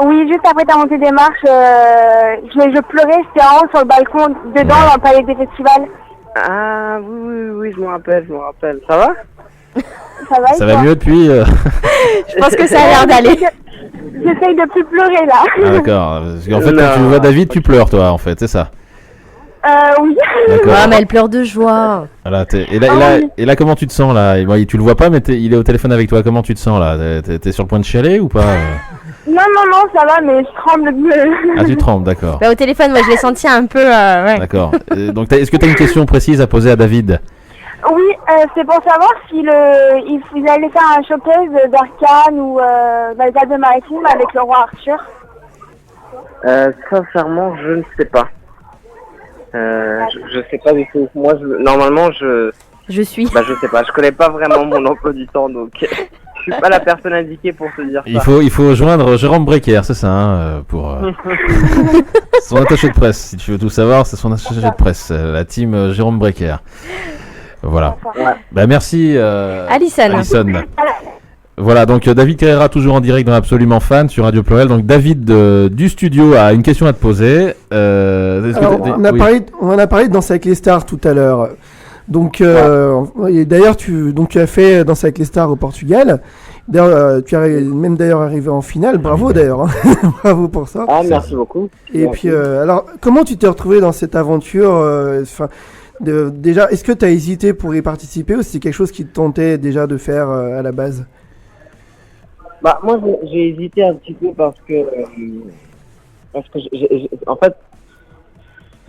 Oui, juste après ta montée des marches, je pleurais, j'étais en haut sur le balcon, dedans dans le palais des festivals. Ah oui, je me rappelle. Ça va? Ça va mieux depuis Je pense que ça a l'air d'aller. J'essaye de plus pleurer là. Ah d'accord, parce qu'en fait quand tu vois David tu pleures toi en fait, c'est ça? Oui. Ah mais elle pleure de joie. Voilà, et là comment tu te sens là? Tu le vois pas mais il est au téléphone avec toi, comment tu te sens là? T'es sur le point de chialer ou pas? Non, ça va, mais je tremble. Ah, tu trembles, d'accord. Au téléphone, moi je l'ai senti un peu... ouais. D'accord. Donc est-ce que tu as une question précise à poser à David? Oui, c'est pour savoir s'il allait faire un showcase d'Arcane ou dans les Alpes-Maritimes avec le roi Arthur. Sincèrement, je ne sais pas. Je sais pas du tout. Moi, normalement, je suis. Je sais pas. Je connais pas vraiment mon emploi du temps, donc je suis pas la personne indiquée pour te dire ça. Il faut joindre Jérôme Brecker, c'est ça, pour son attaché de presse. Si tu veux tout savoir, c'est son attaché de presse, la team Jérôme Brecker. Voilà. Merci Alison. Voilà, donc David Carrera toujours en direct dans Absolument Fan sur Radio Pluriel. Donc David du studio a une question à te poser. On en a parlé de Danse avec les stars tout à l'heure. Donc et d'ailleurs tu as fait Danse avec les stars au Portugal. D'ailleurs tu es même d'ailleurs arrivé en finale. Bravo d'ailleurs. Hein. Bravo pour ça. Ah merci beaucoup. Et puis alors comment tu t'es retrouvé dans cette aventure déjà, est-ce que tu as hésité pour y participer ou c'est quelque chose qui te tentait déjà de faire à la base? Moi j'ai hésité un petit peu parce que en fait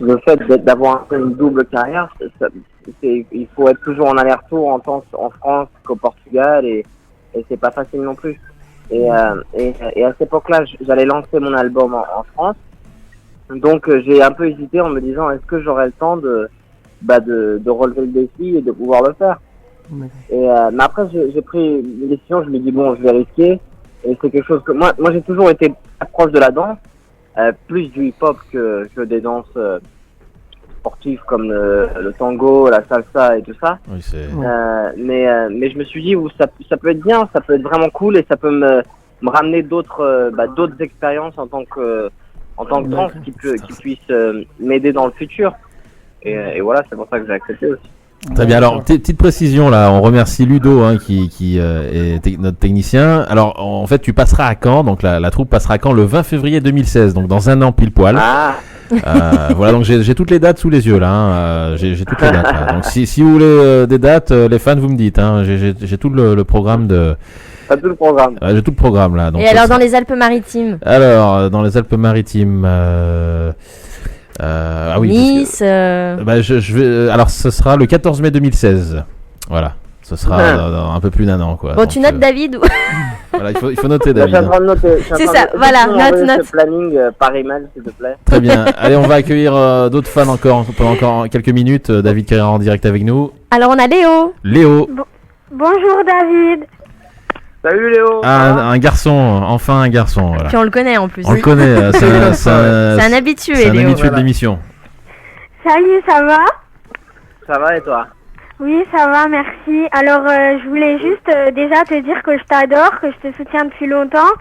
le fait d'avoir une double carrière, il faut être toujours en aller-retour en France qu'au Portugal et c'est pas facile non plus. Et à cette époque-là, j'allais lancer mon album en France, donc j'ai un peu hésité en me disant est-ce que j'aurais le temps de relever le défi et de pouvoir le faire. Mais après j'ai pris une décision, je me dis bon je vais risquer et c'est quelque chose que moi j'ai toujours été proche de la danse, plus du hip-hop que des danses sportives comme le tango, la salsa et tout ça. Oui, mais je me suis dit ça peut être bien, ça peut être vraiment cool et ça peut me ramener d'autres expériences en tant que danse qui puissent m'aider dans le futur. Et voilà, c'est pour ça que j'ai accepté aussi. Très bien, alors petite précision là, on remercie Ludo qui est notre technicien. Alors en fait tu passeras à Caen, donc la troupe passera à Caen le 20 février 2016, donc dans un an pile poil. Voilà, donc j'ai toutes les dates sous les yeux là, hein. J'ai toutes les dates là. Donc si vous voulez des dates, les fans vous me dites, hein. J'ai tout le programme de... T'as tout le programme. J'ai tout le programme là. Donc, et alors dans les Alpes-Maritimes? Alors dans les Alpes-Maritimes... Ah oui. Nice. Bah, je vais. Alors, ce sera le 14 mai 2016. Voilà. Ce sera dans un peu plus d'un an, quoi. Bon, donc, tu notes David ou... Voilà, il faut noter David. Je suis en train de noter. C'est ça, voilà, note. Ce planning par email, s'il te plaît. Très bien. Allez, on va accueillir d'autres fans pendant encore quelques minutes. David Carrera en direct avec nous. Alors, on a Léo. Léo. Bonjour David. Salut Léo. Ah, un garçon, enfin un garçon. Voilà. Puis on le connaît en plus. On le connaît. C'est un habitué, C'est un Léo. habitué de l'émission. Salut, ça va? Ça va et toi? Oui, ça va, merci. Alors, je voulais juste déjà te dire que je t'adore, que je te soutiens depuis longtemps.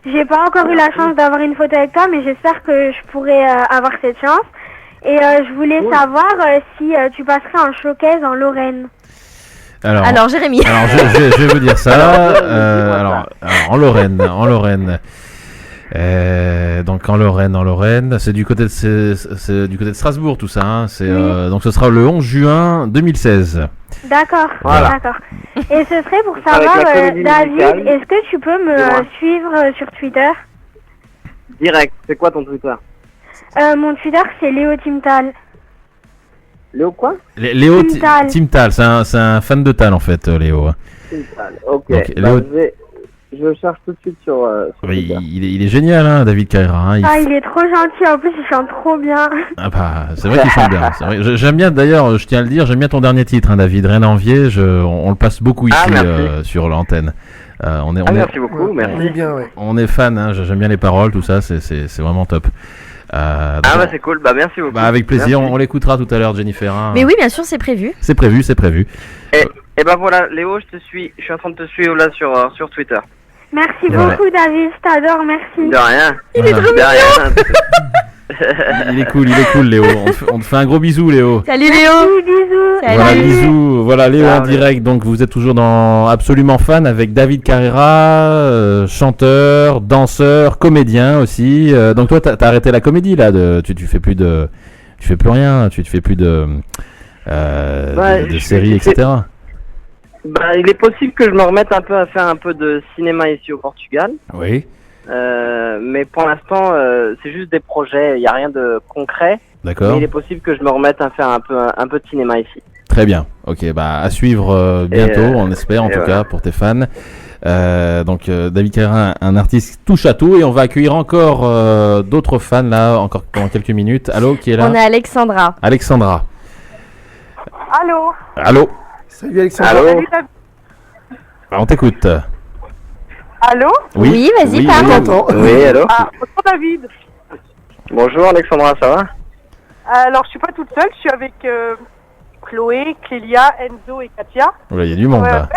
J'ai pas encore eu la chance d'avoir une photo avec toi, mais j'espère que je pourrai avoir cette chance. Et je voulais savoir si tu passerais en showcase en Lorraine. Alors Jérémy. Alors je vais vous dire ça. Alors en Lorraine. Donc en Lorraine, c'est du côté de Strasbourg tout ça. Hein. Donc ce sera le 11 juin 2016. D'accord, voilà. D'accord. Et ce serait pour savoir, David, est-ce que tu peux me suivre sur Twitter? Direct. C'est quoi ton Twitter? Mon Twitter c'est Léo Timtal. Léo quoi? Léo Timtal, c'est un fan de Tal en fait, Léo. Timtal, ok. Donc, Léo... Je le cherche tout de suite sur Twitter. Il est génial, hein, David Carrera. Hein, il est trop gentil, en plus il chante trop bien. Ah bah, c'est vrai qu'il chante bien. C'est vrai. J'aime bien d'ailleurs, je tiens à le dire, j'aime bien ton dernier titre, hein, David. Rien à envier, on le passe beaucoup ici sur l'antenne. Merci beaucoup, merci. On est fan, hein, j'aime bien les paroles, tout ça, c'est vraiment top. C'est cool, merci beaucoup. Avec plaisir, on l'écoutera tout à l'heure, Jennifer. Hein. Mais oui, bien sûr, c'est prévu. C'est prévu. Et voilà, Léo, je suis en train de te suivre là sur Twitter. Merci beaucoup, David, je t'adore, merci. De rien. Il est trop mignon. Il est cool, Léo. On te fait un gros bisou, Léo. Salut, Léo. Bisous. Voilà, bisous. Voilà, Léo en direct. Donc, vous êtes toujours dans Absolument Fan avec David Carrera, chanteur, danseur, comédien aussi. Donc, toi, t'as arrêté la comédie là. Tu fais plus rien. Tu fais plus de séries, etc. Il est possible que je me remette un peu à faire un peu de cinéma ici au Portugal. Oui. Mais pour l'instant, c'est juste des projets, il n'y a rien de concret. D'accord. Mais il est possible que je me remette à faire un peu de cinéma ici. Très bien. Ok, à suivre bientôt, on espère en tout cas pour tes fans. Donc David Carrera, un artiste touche à tout, et on va accueillir encore d'autres fans là, encore pendant quelques minutes. Allô, qui est là? On a Alexandra. Allô. Salut Alexandra. Salut David. On t'écoute. Allô? Oui, vas-y, parle. Oui, allô? Bonjour David. Bonjour Alexandra, ça va? Alors je suis pas toute seule, je suis avec Chloé, Clélia, Enzo et Katia. Il y a du monde là.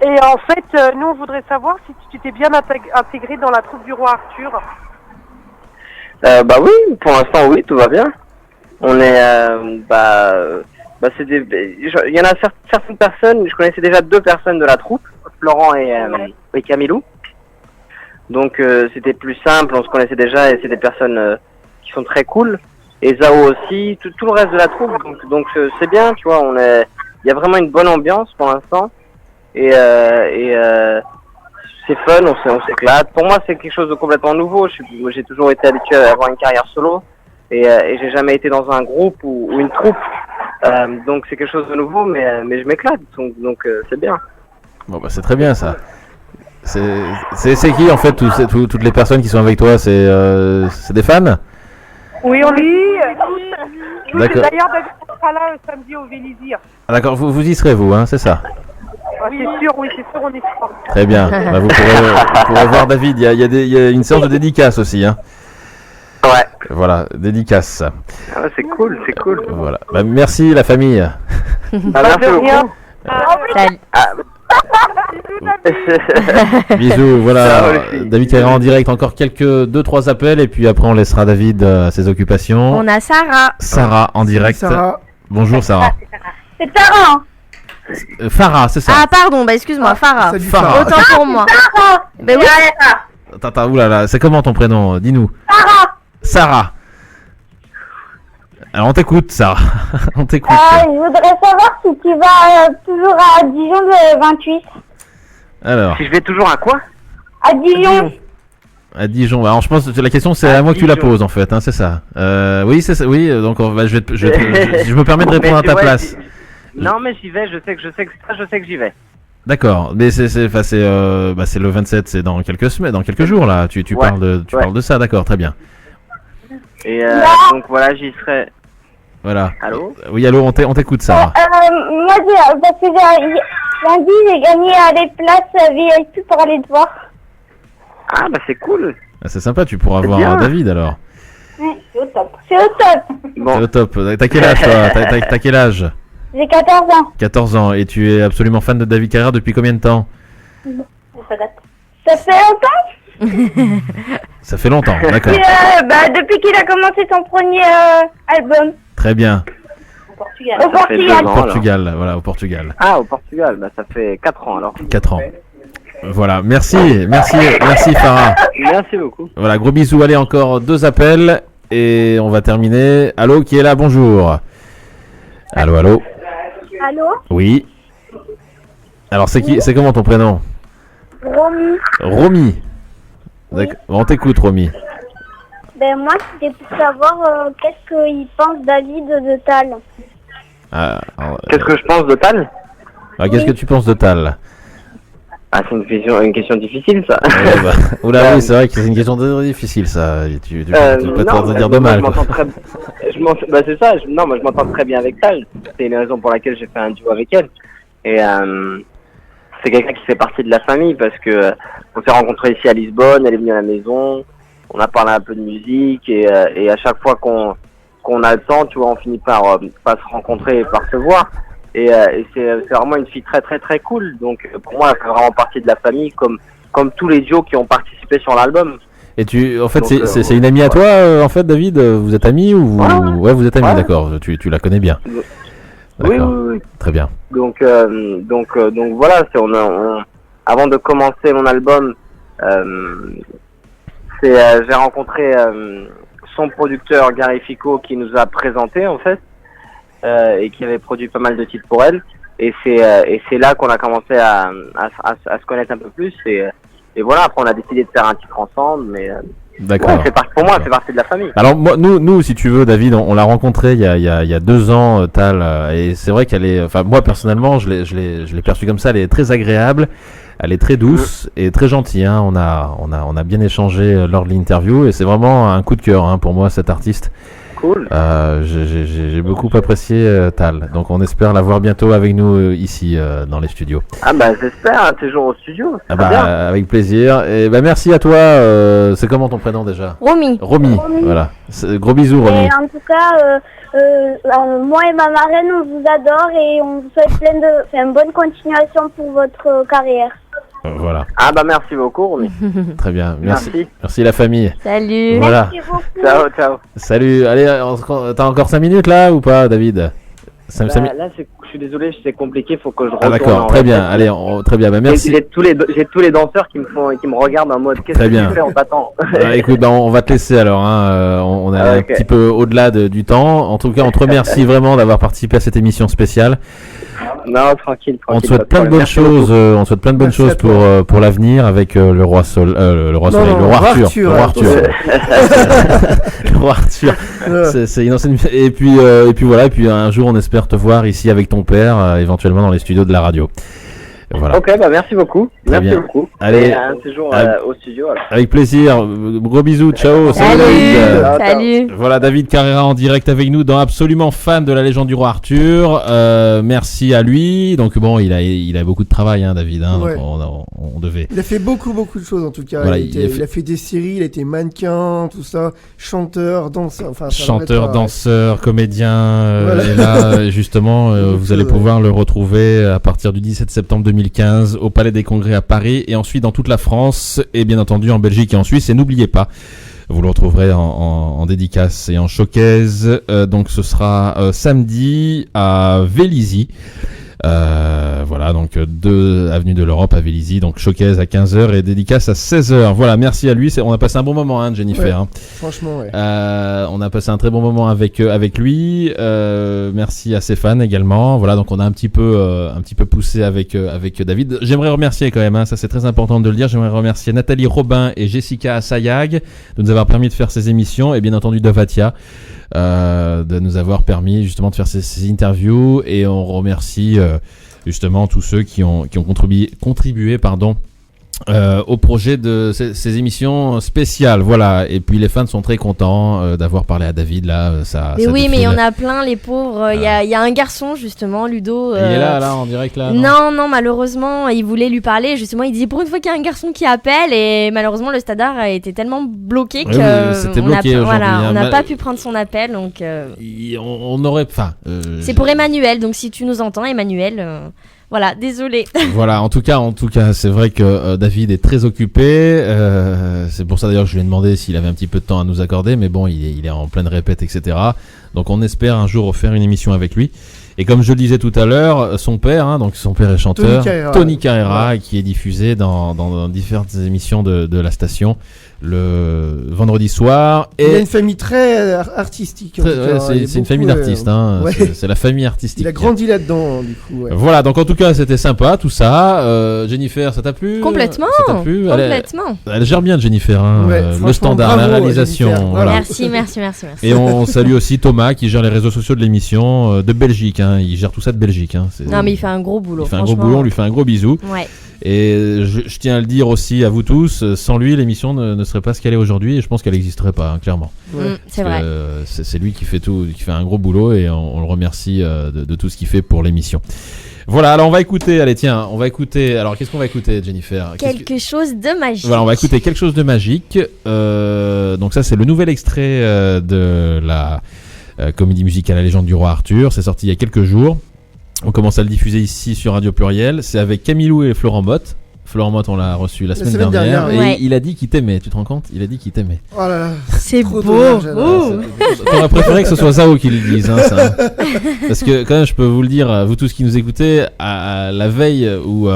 Et en fait, nous on voudrait savoir si tu t'es bien intégré dans la troupe du roi Arthur. Oui, pour l'instant oui, tout va bien. On est il y en a certaines personnes, je connaissais déjà 2 personnes de la troupe, Florent et Camilou. Donc c'était plus simple, on se connaissait déjà et c'est des personnes qui sont très cool. Et Zao aussi, tout le reste de la troupe, donc c'est bien, tu vois, il y a vraiment une bonne ambiance pour l'instant. Et c'est fun, on s'éclate. Pour moi c'est quelque chose de complètement nouveau, j'ai toujours été habitué à avoir une carrière solo. Et j'ai jamais été dans un groupe ou une troupe, donc c'est quelque chose de nouveau, mais je m'éclate, donc c'est bien. Bon c'est très bien ça. C'est qui en fait toutes les personnes qui sont avec toi, c'est des fans? Oui, on est. D'accord. D'ailleurs, David sera là samedi au Vélisir. Ah, d'accord, vous y serez vous, hein, c'est ça? Oui, c'est sûr, on est sûr. Très bien. Vous pourrez voir David. Il y a une séance de dédicace aussi, hein. Ouais. Voilà, dédicace. C'est cool. Voilà. Merci la famille. Merci beaucoup. Bisous, voilà. David Carrera en direct, encore 2-3 appels et puis après on laissera David à ses occupations. On a Sarah. Sarah en direct. Sarah. Bonjour Sarah. C'est Sarah. Farah, c'est ça. Ah pardon, excuse-moi, Farah. Farah. Autant pour moi. Oui. Attends, oulala, c'est comment ton prénom? Dis-nous. Sarah. Alors on t'écoute, Sarah. On t'écoute. Je voudrais savoir si tu vas toujours à Dijon le 28. Alors. Si je vais toujours à quoi? À Dijon. À Dijon. Alors je pense que la question c'est à moi que tu la poses en fait, hein, c'est ça. Oui, c'est ça. Oui, donc je me permets de répondre à ta place. Non, mais j'y vais. Je sais que j'y vais. D'accord, mais c'est le 27, c'est dans quelques semaines, dans quelques jours là. Tu parles de ça, d'accord, très bien. Et donc voilà, j'y serai. Voilà. Allô? Oui, allô, on t'écoute, Sarah. Moi, parce que lundi, j'ai gagné des places VIP pour aller te voir. Ah, bah c'est cool. Ah, c'est sympa, tu pourras voir David alors. Oui, c'est au top. C'est au top. Bon. C'est au top. T'as quel âge toi? T'as quel âge? J'ai 14 ans. 14 ans, et tu es absolument fan de David Carrera depuis combien de temps? Ça fait longtemps? Ça fait longtemps, d'accord. Depuis qu'il a commencé son premier album. Très bien. Au Portugal. Voilà, au Portugal. Ah, au Portugal, bah ça fait 4 ans alors. 4 ans. Voilà, merci Farah. Merci beaucoup. Voilà, gros bisous, allez, encore 2 appels et on va terminer. Allô, qui est là? Bonjour. Allô. Allô? Oui. Alors c'est comment ton prénom? Romy. D'accord. On t'écoute, Romy. Ben moi, c'était pour savoir qu'est-ce qu'il pense David de Tal. Qu'est-ce que je pense de Tal? Qu'est-ce que tu penses de Tal? Ah, c'est une question difficile, ça. Oula, oui, c'est vrai que c'est une question très difficile, ça. Tu peux pas te dire de mal. C'est ça. Moi, je m'entends très bien avec Tal. C'est une raison pour laquelle j'ai fait un duo avec elle. Et c'est quelqu'un qui fait partie de la famille parce que on s'est rencontrés ici à Lisbonne. Elle est venue à la maison. On a parlé un peu de musique et à chaque fois qu'on a le temps, tu vois, on finit par se rencontrer et par se voir. Et c'est vraiment une fille très très très cool. Donc pour moi, elle fait vraiment partie de la famille, comme tous les duos qui ont participé sur l'album. Et en fait, c'est une amie à toi, en fait, David. Vous êtes amis ou ouais, vous êtes amis, d'accord. Tu la connais bien. Oui. Très bien. Donc voilà, avant de commencer mon album, j'ai rencontré son producteur Gary Fico qui nous a présenté en fait. Et qui avait produit pas mal de titres pour elle, et c'est là qu'on a commencé à se connaître un peu plus, et voilà, après on a décidé de faire un titre ensemble, mais d'accord. Ouais, pour moi, c'est partie de la famille. Alors nous, si tu veux, David, on l'a rencontré il y a 2 ans, Tal, et c'est vrai qu'elle est, enfin moi personnellement, je l'ai perçue comme ça. Elle est très agréable, elle est très douce et très gentille. Hein. On a bien échangé lors de l'interview, et c'est vraiment un coup de cœur pour moi, cet artiste. Cool. J'ai beaucoup apprécié Tal, donc on espère la voir bientôt avec nous ici dans les studios. Ah bah j'espère, un séjour au studio. Avec plaisir. Et merci à toi. C'est comment ton prénom déjà? Romy. Voilà. Gros bisous, Romy. Et en tout cas, moi et ma marraine, on vous adore et on vous souhaite une bonne continuation pour votre carrière. Voilà. Ah bah merci beaucoup, Romy. Très bien, merci la famille. Salut. Voilà. Merci beaucoup. Ciao. Salut. Allez, t'as encore 5 minutes là ou pas, David? Là, je suis désolé, c'est compliqué, faut que je retourne. Ah d'accord, très bien. Allez, très bien. Bah, merci. J'ai tous les danseurs qui me regardent en mode qu'est-ce que tu fais, on t'attend. Écoute, on va te laisser alors. On est un petit peu au-delà du temps. En tout cas, on te remercie vraiment d'avoir participé à cette émission spéciale. Non, tranquille. On te souhaite plein de bonnes choses. On te souhaite plein de bonnes choses pour l'avenir avec le roi Soleil, le roi Arthur. Le roi Arthur. C'est une ancienne. Et puis voilà. Et puis un jour, on espère te voir ici avec ton père, éventuellement dans les studios de la radio. Voilà. Ok, bah merci beaucoup. Merci beaucoup. Allez, et un séjour au studio. Alors. Avec plaisir. Gros bisous. Ciao. Salut. Voilà, David Carrera en direct avec nous dans Absolument Fan de la légende du roi Arthur. Merci à lui. Donc bon, il a beaucoup de travail, David. Ouais. Donc on devait. Il a fait beaucoup de choses en tout cas. Voilà, il a fait des séries, il a été mannequin, tout ça, chanteur, danseur. Enfin, danseur, comédien. Voilà. Et là, justement, vous allez pouvoir le retrouver à partir du 17 septembre 2015 au Palais des Congrès à Paris, et ensuite dans toute la France et bien entendu en Belgique et en Suisse. Et n'oubliez pas, vous le retrouverez en dédicace et en showcase. Donc ce sera samedi à Vélizy. Voilà, donc 2 avenue de l'Europe à Vélizy, donc showcase à 15h et dédicace à 16h. Voilà, merci à lui. On a passé un bon moment, hein, Jennifer. Ouais, hein. Franchement, ouais. On a passé un très bon moment avec lui. Merci à ses fans également. Voilà, donc on a un petit peu poussé avec David. J'aimerais remercier quand même, hein, ça c'est très important de le dire. J'aimerais remercier Nathalie Robin et Jessica Assayag de nous avoir permis de faire ces émissions, et bien entendu Dovatia de nous avoir permis justement de faire ces interviews, et on remercie justement tous ceux qui ont contribué au projet de ces émissions spéciales, voilà. Et puis les fans sont très contents d'avoir parlé à David là. Mais oui, mais il y en a plein, les pauvres. Il y a un garçon justement, Ludo. Il est là en direct là. Non, malheureusement, il voulait lui parler. Justement, il disait pour une fois qu'il y a un garçon qui appelle, et malheureusement le Stadard a été tellement bloqué que c'était bloqué aujourd'hui. On n'a pas pu prendre son appel, donc. On aurait, c'est pour Emmanuel, donc si tu nous entends, Emmanuel. Voilà, désolé. Voilà, en tout cas, c'est vrai que David est très occupé. C'est pour ça d'ailleurs que je lui ai demandé s'il avait un petit peu de temps à nous accorder, mais bon, il est en pleine répète, etc. Donc on espère un jour refaire une émission avec lui. Et comme je le disais tout à l'heure, son père, hein, donc son père est chanteur, Tony Carrera, qui est diffusé dans différentes émissions de la station le vendredi soir. Et il a une famille très artistique. C'est une famille d'artistes. Hein. Ouais. C'est la famille artistique. Il a grandi là-dedans, du coup. Ouais. Voilà, donc en tout cas, c'était sympa tout ça. Jennifer, ça t'a plu? Complètement. Ça t'a plu? Complètement. Elle gère bien, Jennifer. Hein. Ouais, le standard, la réalisation. Voilà. Merci. Et on salue aussi Thomas qui gère les réseaux sociaux de l'émission de Belgique. Hein. Il gère tout ça de Belgique. Hein. Non, mais il fait un gros boulot. Il fait un gros boulot, on lui fait un gros bisou. Ouais. Et je tiens à le dire aussi à vous tous, sans lui l'émission ne serait pas ce qu'elle est aujourd'hui, et je pense qu'elle n'existerait pas, hein, clairement. C'est vrai. C'est lui qui fait tout, qui fait un gros boulot, et on le remercie de tout ce qu'il fait pour l'émission. Voilà, alors on va écouter, alors qu'est-ce qu'on va écouter, Jennifer? Quelque chose de magique. Voilà, on va écouter quelque chose de magique. Donc ça, c'est le nouvel extrait de la comédie musicale La Légende du Roi Arthur. C'est sorti il y a quelques jours. On commence à le diffuser ici sur Radio Pluriel. C'est avec Camilou et Florent Motte. Florent Motte, on l'a reçu la semaine dernière. Ouais. Et il a dit qu'il t'aimait, tu te rends compte? Il a dit qu'il t'aimait. Oh là là, c'est beau. T'aurais préféré que ce soit Zao qui le dise, hein, ça. Parce que quand même, je peux vous le dire, vous tous qui nous écoutez, à la veille où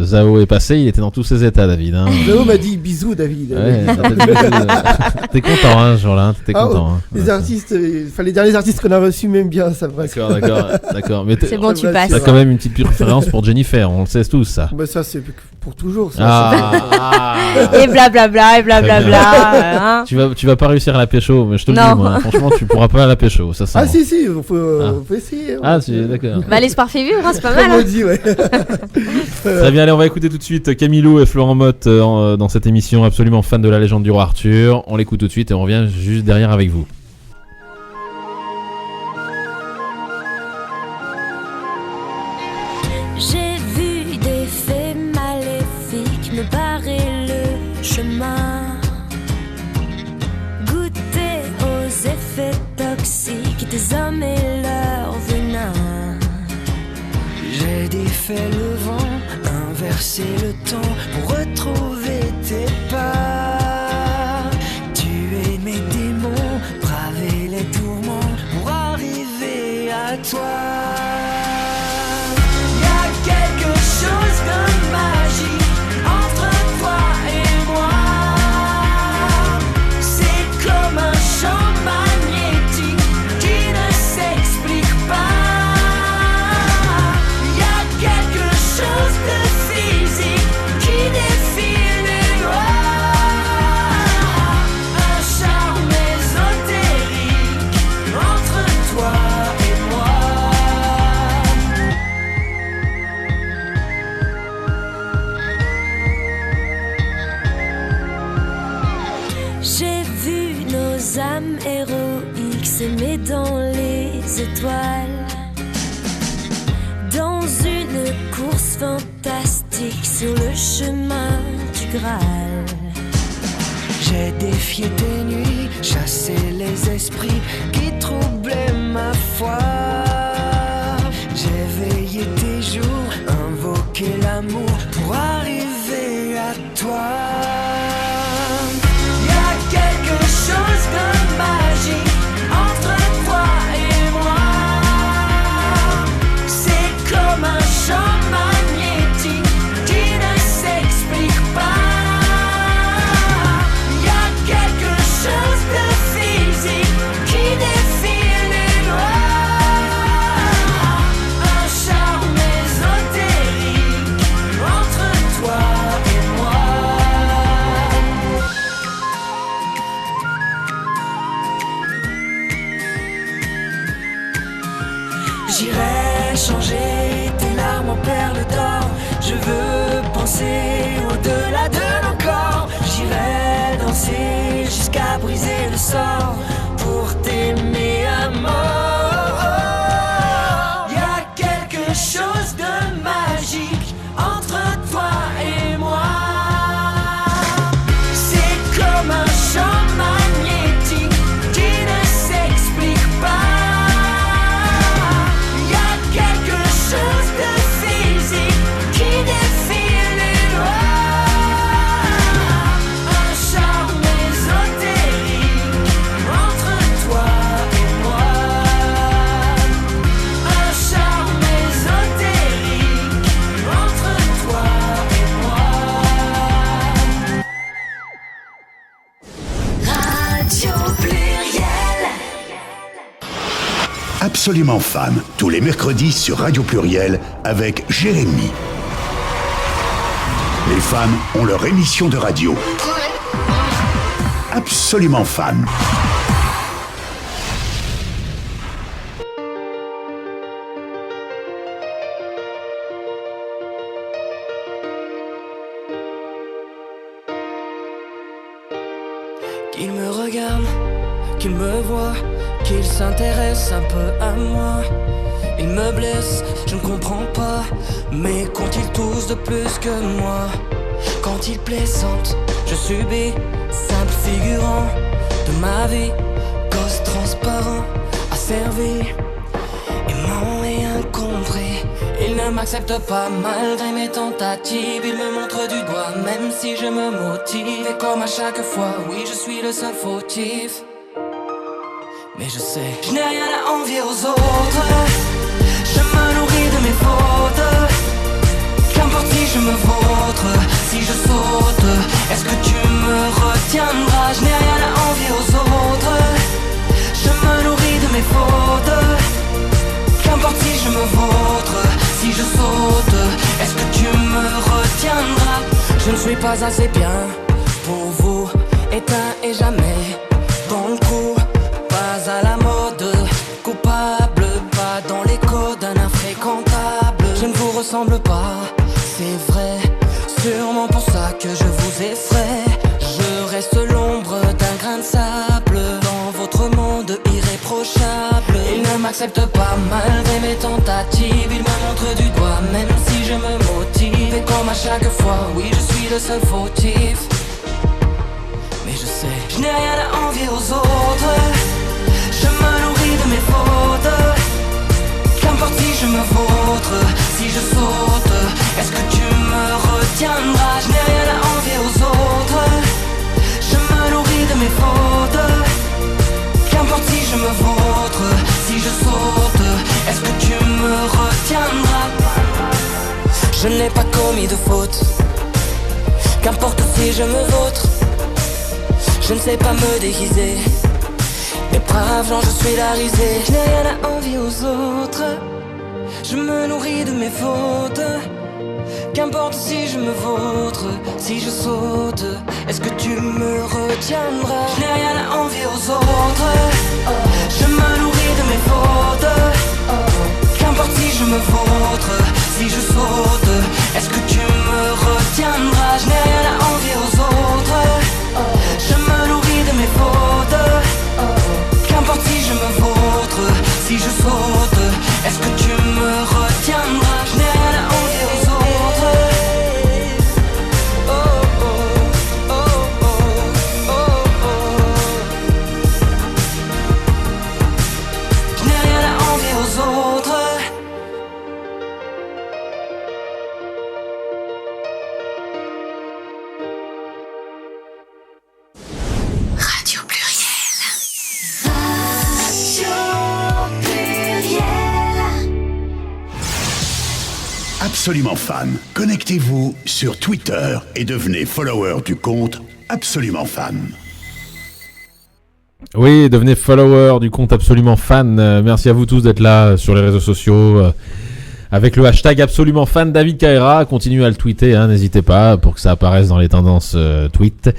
Zao est passé, il était dans tous ses états, David. Hein. Zao m'a dit bisous, David. Ouais, t'es content, hein, ce jour-là. T'étais content. Hein. Les artistes, les derniers artistes qu'on a reçus m'aiment bien, ça va. D'accord. Mais c'est bon, tu passes. T'as quand même une petite préférence pour Jennifer, on le sait tous, ça. Bah ça, c'est pour toujours, ça. Et blablabla, hein. Tu vas pas réussir à la pécho, mais je te le dis, moi. Franchement, tu pourras pas à la pécho, ça sent. Ah si, on peut essayer. D'accord. Bah l'espoir fait vivre, hein, c'est pas mal. Hein. Dit, ouais. Très bien, allez, on va écouter tout de suite Camilou et Florent Motte dans cette émission absolument fan de La Légende du Roi Arthur. On l'écoute tout de suite et on revient juste derrière avec vous. J'ai vu des fées maléfiques me barrer le chemin, goûter aux effets toxiques des hommes et leur venin. J'ai défait le vent, inversé le temps pour retrouver tes pas, tuer mes démons, braver les tourments pour arriver à toi. S'aimer dans les étoiles, dans une course fantastique sur le chemin du Graal. J'ai défié tes nuits, chassé les esprits qui troublaient ma foi. J'ai veillé tes jours, invoqué l'amour pour arriver à toi. Y'a quelque chose de magique entre toi et moi, c'est comme un J'irai changer tes larmes en perles d'or. Je veux penser au-delà de nos corps. J'irai danser jusqu'à briser le sort pour t'aimer à mort. Y a quelque chose de magique entre toi et moi. C'est comme un champ magnétique qui ne s'explique pas. Y a quelque chose de physique qui défie les lois. Un charme ésotérique entre toi et moi. Un charme ésotérique entre toi et moi. Radio Pluriel. Absolument Fan, tous les mercredis sur Radio Pluriel avec Jérémy. Les fans ont leur émission de radio. Absolument Fan. Qu'il me regarde, qu'il me voit, qu'il s'intéresse un peu à moi. Il me blesse, je ne comprends pas, mais compte-t-il tous de plus que moi? Quand il plaisante, je subis, simple figurant de ma vie, gosse transparent, asservi, aimant et incompris. Il ne m'accepte pas malgré mes tentatives. Il me montre du doigt même si je me motive. Et comme à chaque fois, oui je suis le seul fautif. Mais je sais, je n'ai rien à envier aux autres. Je me nourris de mes fautes. Qu'importe si je me vautre, si je saute, est-ce que tu me retiendras? Je n'ai rien à envier aux autres. Je me nourris de mes fautes. Qu'importe si je me vautre, si je saute, est-ce que tu me retiendras? Je ne suis pas assez bien pour vous, éteint et jamais dans le coup. Pas à la mode, coupable, pas dans l'écho d'un infréquentable. Je ne vous ressemble pas, c'est vrai, sûrement pour ça que je vous effraie. Je reste l'ombre d'un grain de sable dans votre monde irréprochable. Il ne m'accepte pas malgré mes tentatives. Il me montre du doigt même si je me motive. Et comme à chaque fois, oui je suis le seul fautif. Mais je sais, je n'ai rien à envier aux autres. Je me nourris de mes fautes. Qu'importe si je me vautre, si je saute, est-ce que tu me retiendras? Je n'ai rien à envier aux autres. Je me nourris de mes fautes. Qu'importe si je me vautre, si je saute, est-ce que tu me retiendras? Je n'ai pas commis de faute. Qu'importe si je me vautre. Je ne sais pas me déguiser. Mais brave gens, je suis la risée. Je n'ai rien à envier aux autres. Je me nourris de mes fautes. Qu'importe si je me vautre, si je saute, est-ce que tu me retiendras? Je n'ai rien à envier aux autres. Je me nourris de mes fautes. Qu'importe si je me vautre, si je saute, est-ce que tu me retiendras? Je n'ai rien à envier aux autres. Je me nourris de mes fautes. Qu'importe si je me vautre, si je saute, est-ce que tu me retiendras? Je n'ai rien à envier aux autres. Oh, oh, oh, oh, oh, oh. Je n'ai rien à envier aux autres. Radio Pluriel. Absolument Fan. Connectez-vous sur Twitter et devenez follower du compte Absolument Fan. Oui, devenez follower du compte Absolument Fan. Merci à vous tous d'être là sur les réseaux sociaux. avec le hashtag absolument fan David Carrera. Continuez à le tweeter, hein, n'hésitez pas pour que ça apparaisse dans les tendances tweet.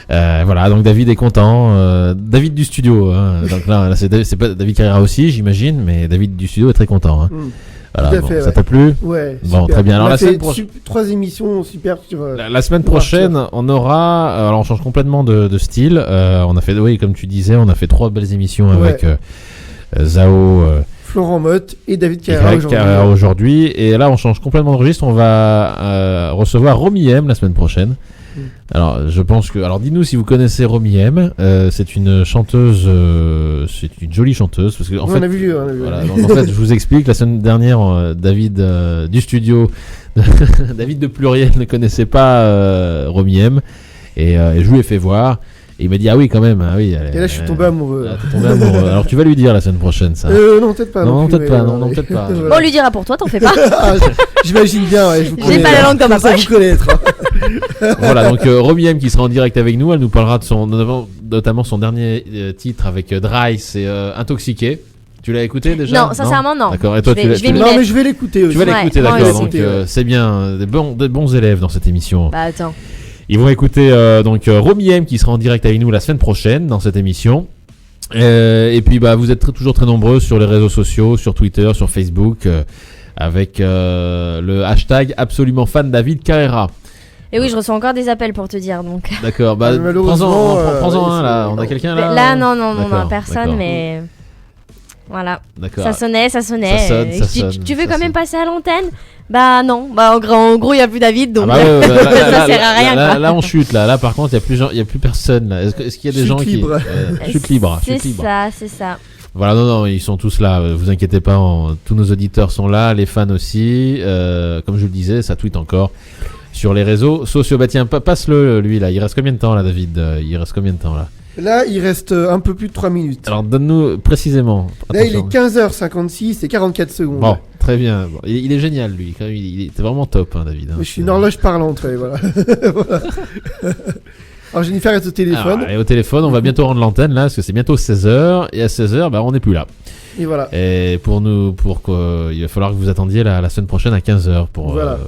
Voilà, donc David est content. David du studio, hein, donc là c'est pas David Carrera aussi, j'imagine, mais David du studio est très content. Hein. Voilà, bon, ça t'a plu? Ouais. Bon, super. très bien. Alors on la a semaine fait prochaine, 3 émissions super sur. La semaine prochaine, on aura. Alors on change complètement de style. On a fait, oui, comme tu disais, on a fait 3 belles émissions avec Zao. Florent Motte et David Carrera aujourd'hui. Et là, on change complètement de registre. On va recevoir Romy M la semaine prochaine. Alors, je pense que. Alors, dis-nous si vous connaissez Romy M. C'est une chanteuse. C'est une jolie chanteuse. Parce que, en fait, on a vu. Voilà, donc, en fait, je vous explique. La semaine dernière, David du studio, David de Pluriel, ne connaissait pas Romy M. Et je lui ai fait voir. Et il m'a dit, ah oui, quand même. Ah oui, et là, je suis tombé amoureux. T'es tombé amoureux. Alors, tu vas lui dire la semaine prochaine, ça. Non, peut-être pas. Non, peut-être pas. Non, peut-être pas. Voilà. On lui dira pour toi, t'en fais pas. J'imagine bien, ouais. Je vous J'ai pas la langue dans ma poche. vous connaître. Voilà, donc Romy M qui sera en direct avec nous. Elle nous parlera de notamment son dernier titre avec Dry, c'est Intoxiqué. Tu l'as écouté déjà? Non, sincèrement, non. D'accord. Et toi, non, mais je vais l'écouter aussi. Tu vas l'écouter, d'accord. Donc, c'est bien. Des bons élèves dans cette émission. Bah, attends. Ils vont écouter donc Romy M qui sera en direct avec nous la semaine prochaine dans cette émission. Et puis bah vous êtes toujours très nombreux sur les réseaux sociaux, sur Twitter, sur Facebook, avec le hashtag absolument fan David Carrera. Et oui, je reçois encore des appels pour te dire donc. D'accord, bah prends-en un là. On a quelqu'un là. Là non, personne, mais voilà. D'accord. Ça sonnait. Ça sonne, tu veux quand même passer à l'antenne? Bah non, bah en gros il y a plus David donc ça sert à rien. Là on chute là par contre il y a plus personne là. Est-ce qu'il y a des gens qui chute libre? C'est ça. Voilà, non, ils sont tous là, vous inquiétez pas, tous nos auditeurs sont là, les fans aussi, comme je le disais, ça tweet encore sur les réseaux sociaux. Bah tiens, passe-le lui là, il reste combien de temps là David? Il reste combien de temps là? Là, il reste un peu plus de 3 minutes. Alors, donne-nous précisément. Là, il est 15h56 et 44 secondes. Bon, très bien. Bon, il est génial, lui. Il était vraiment top, hein, David. Hein, je suis une horloge parlante, voilà. Voilà. Alors, Jennifer est au téléphone. Alors, et au téléphone, on va bientôt rendre l'antenne, là, parce que c'est bientôt 16h. Et à 16h, bah, on n'est plus là. Et voilà. Et il va falloir que vous attendiez la semaine prochaine à 15h pour... Voilà.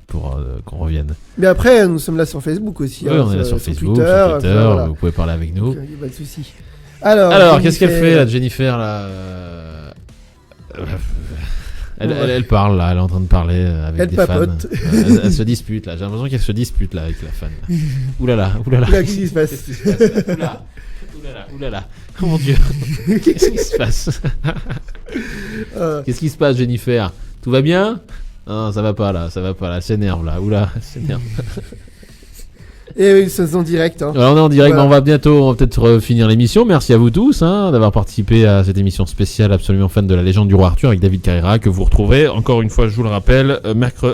Pour qu'on revienne. Mais après, nous sommes là sur Facebook aussi. Oui, on est là sur Facebook, sur Twitter, voilà. Vous pouvez parler avec nous. Donc, il n'y a pas de souci. Alors qu'est-ce qu'elle fait, là, Jennifer là elle parle, là, elle est en train de parler avec des papote. Fans. Elle se dispute, là. J'ai l'impression qu'elle se dispute, là, avec la fan. Oulala. Qu'est-ce qui se passe? Oulala. Oh mon Dieu. Qu'est-ce qui se passe? Qu'est-ce qui se passe, Jennifer? Tout va bien? Non, ça va pas là, elle s'énerve là, elle s'énerve. Et oui, c'est en direct. Hein. Alors on est en direct, voilà. On va peut-être finir l'émission. Merci à vous tous d'avoir participé à cette émission spéciale absolument fan de la légende du roi Arthur avec David Carrera, que vous retrouverez, encore une fois je vous le rappelle,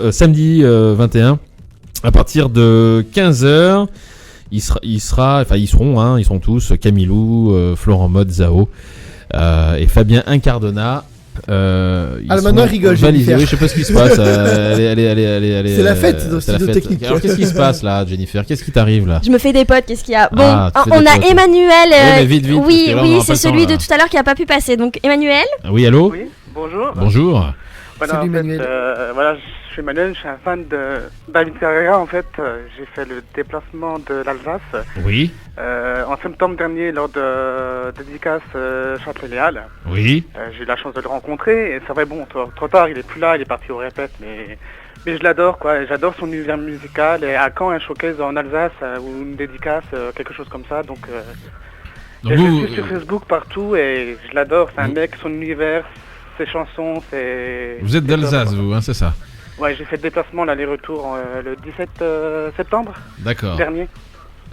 samedi 21 à partir de 15h. Ils seront tous, Camilou, Florent Motte, Zao et Fabien Incardona. Maintenant rigole. Jennifer. Oui, je sais pas ce qui se passe. C'est la fête dans le studio technique. Alors qu'est-ce qui se passe là, Jennifer? Qu'est-ce qui t'arrive là? Je me fais des potes. Qu'est-ce qu'il y a? Bon, on a Emmanuel. Vite, oui, c'est celui de tout à l'heure qui a pas pu passer. Donc Emmanuel. Oui, allô. Oui, bonjour. Bonjour. Voilà, salut Emmanuel. Voilà, je suis Emmanuel, je suis un fan de David Carrera. En fait, j'ai fait le déplacement de l'Alsace. Oui. En septembre dernier, lors de dédicace Châtelet-Léal. Oui. J'ai eu la chance de le rencontrer. Et c'est vrai, bon, trop tard, il est plus là, il est parti au répète, mais je l'adore, quoi. J'adore son univers musical. Et à Caen, un showcase en Alsace ou une dédicace, quelque chose comme ça. Donc je suis sur Facebook partout et je l'adore. C'est un mec, son univers, ses chansons, c'est... Vous êtes d'Alsace, vous, hein, c'est ça? Ouais, j'ai fait le déplacement, l'aller-retour le 17 septembre dernier.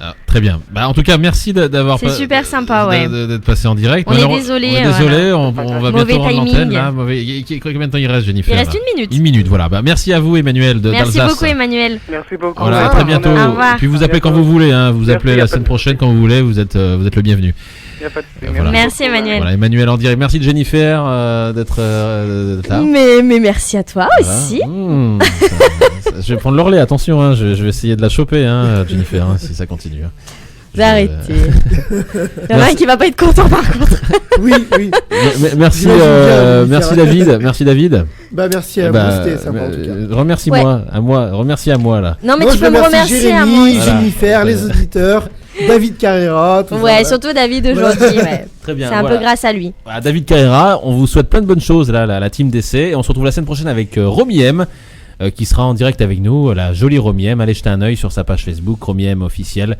Ah, très bien. Bah, en tout cas, merci d'avoir... C'est super sympa, ouais. D'être passé en direct. On est désolé. Voilà. On va bientôt rendre l'antenne. Là. Combien de temps il reste, Jennifer? Il reste 1 minute. 1 minute, voilà. Bah, merci à vous, Emmanuel, d'Alsace. Merci beaucoup, Emmanuel. Merci beaucoup. Voilà, à très bientôt. Au revoir. Puis vous appelez quand vous voulez. Hein. Vous appelez la semaine prochaine quand vous voulez. Vous êtes le bienvenu. Voilà. Merci Emmanuel. Voilà, Emmanuel en direct. Merci Jennifer d'être là. Mais merci à toi aussi. Je vais prendre le relais, attention, hein, je vais essayer de la choper, hein, Jennifer, si ça continue. Arrêtez. Il y en a un qui va pas être content par contre. Oui. Merci David. Merci David. Merci à vous, c'était sympa en tout cas. Remercie à moi là. Non mais tu peux me remercier Jérémy, à moi. Jennifer, les auditeurs, David Carrera, tout ça. Surtout David aujourd'hui. Ouais. Très bien. C'est un peu grâce à lui. Voilà, David Carrera, on vous souhaite plein de bonnes choses là, la team d'essai. Et on se retrouve la semaine prochaine avec Romy M, qui sera en direct avec nous. La jolie Romy M. Allez jeter un œil sur sa page Facebook, Romy M officielle.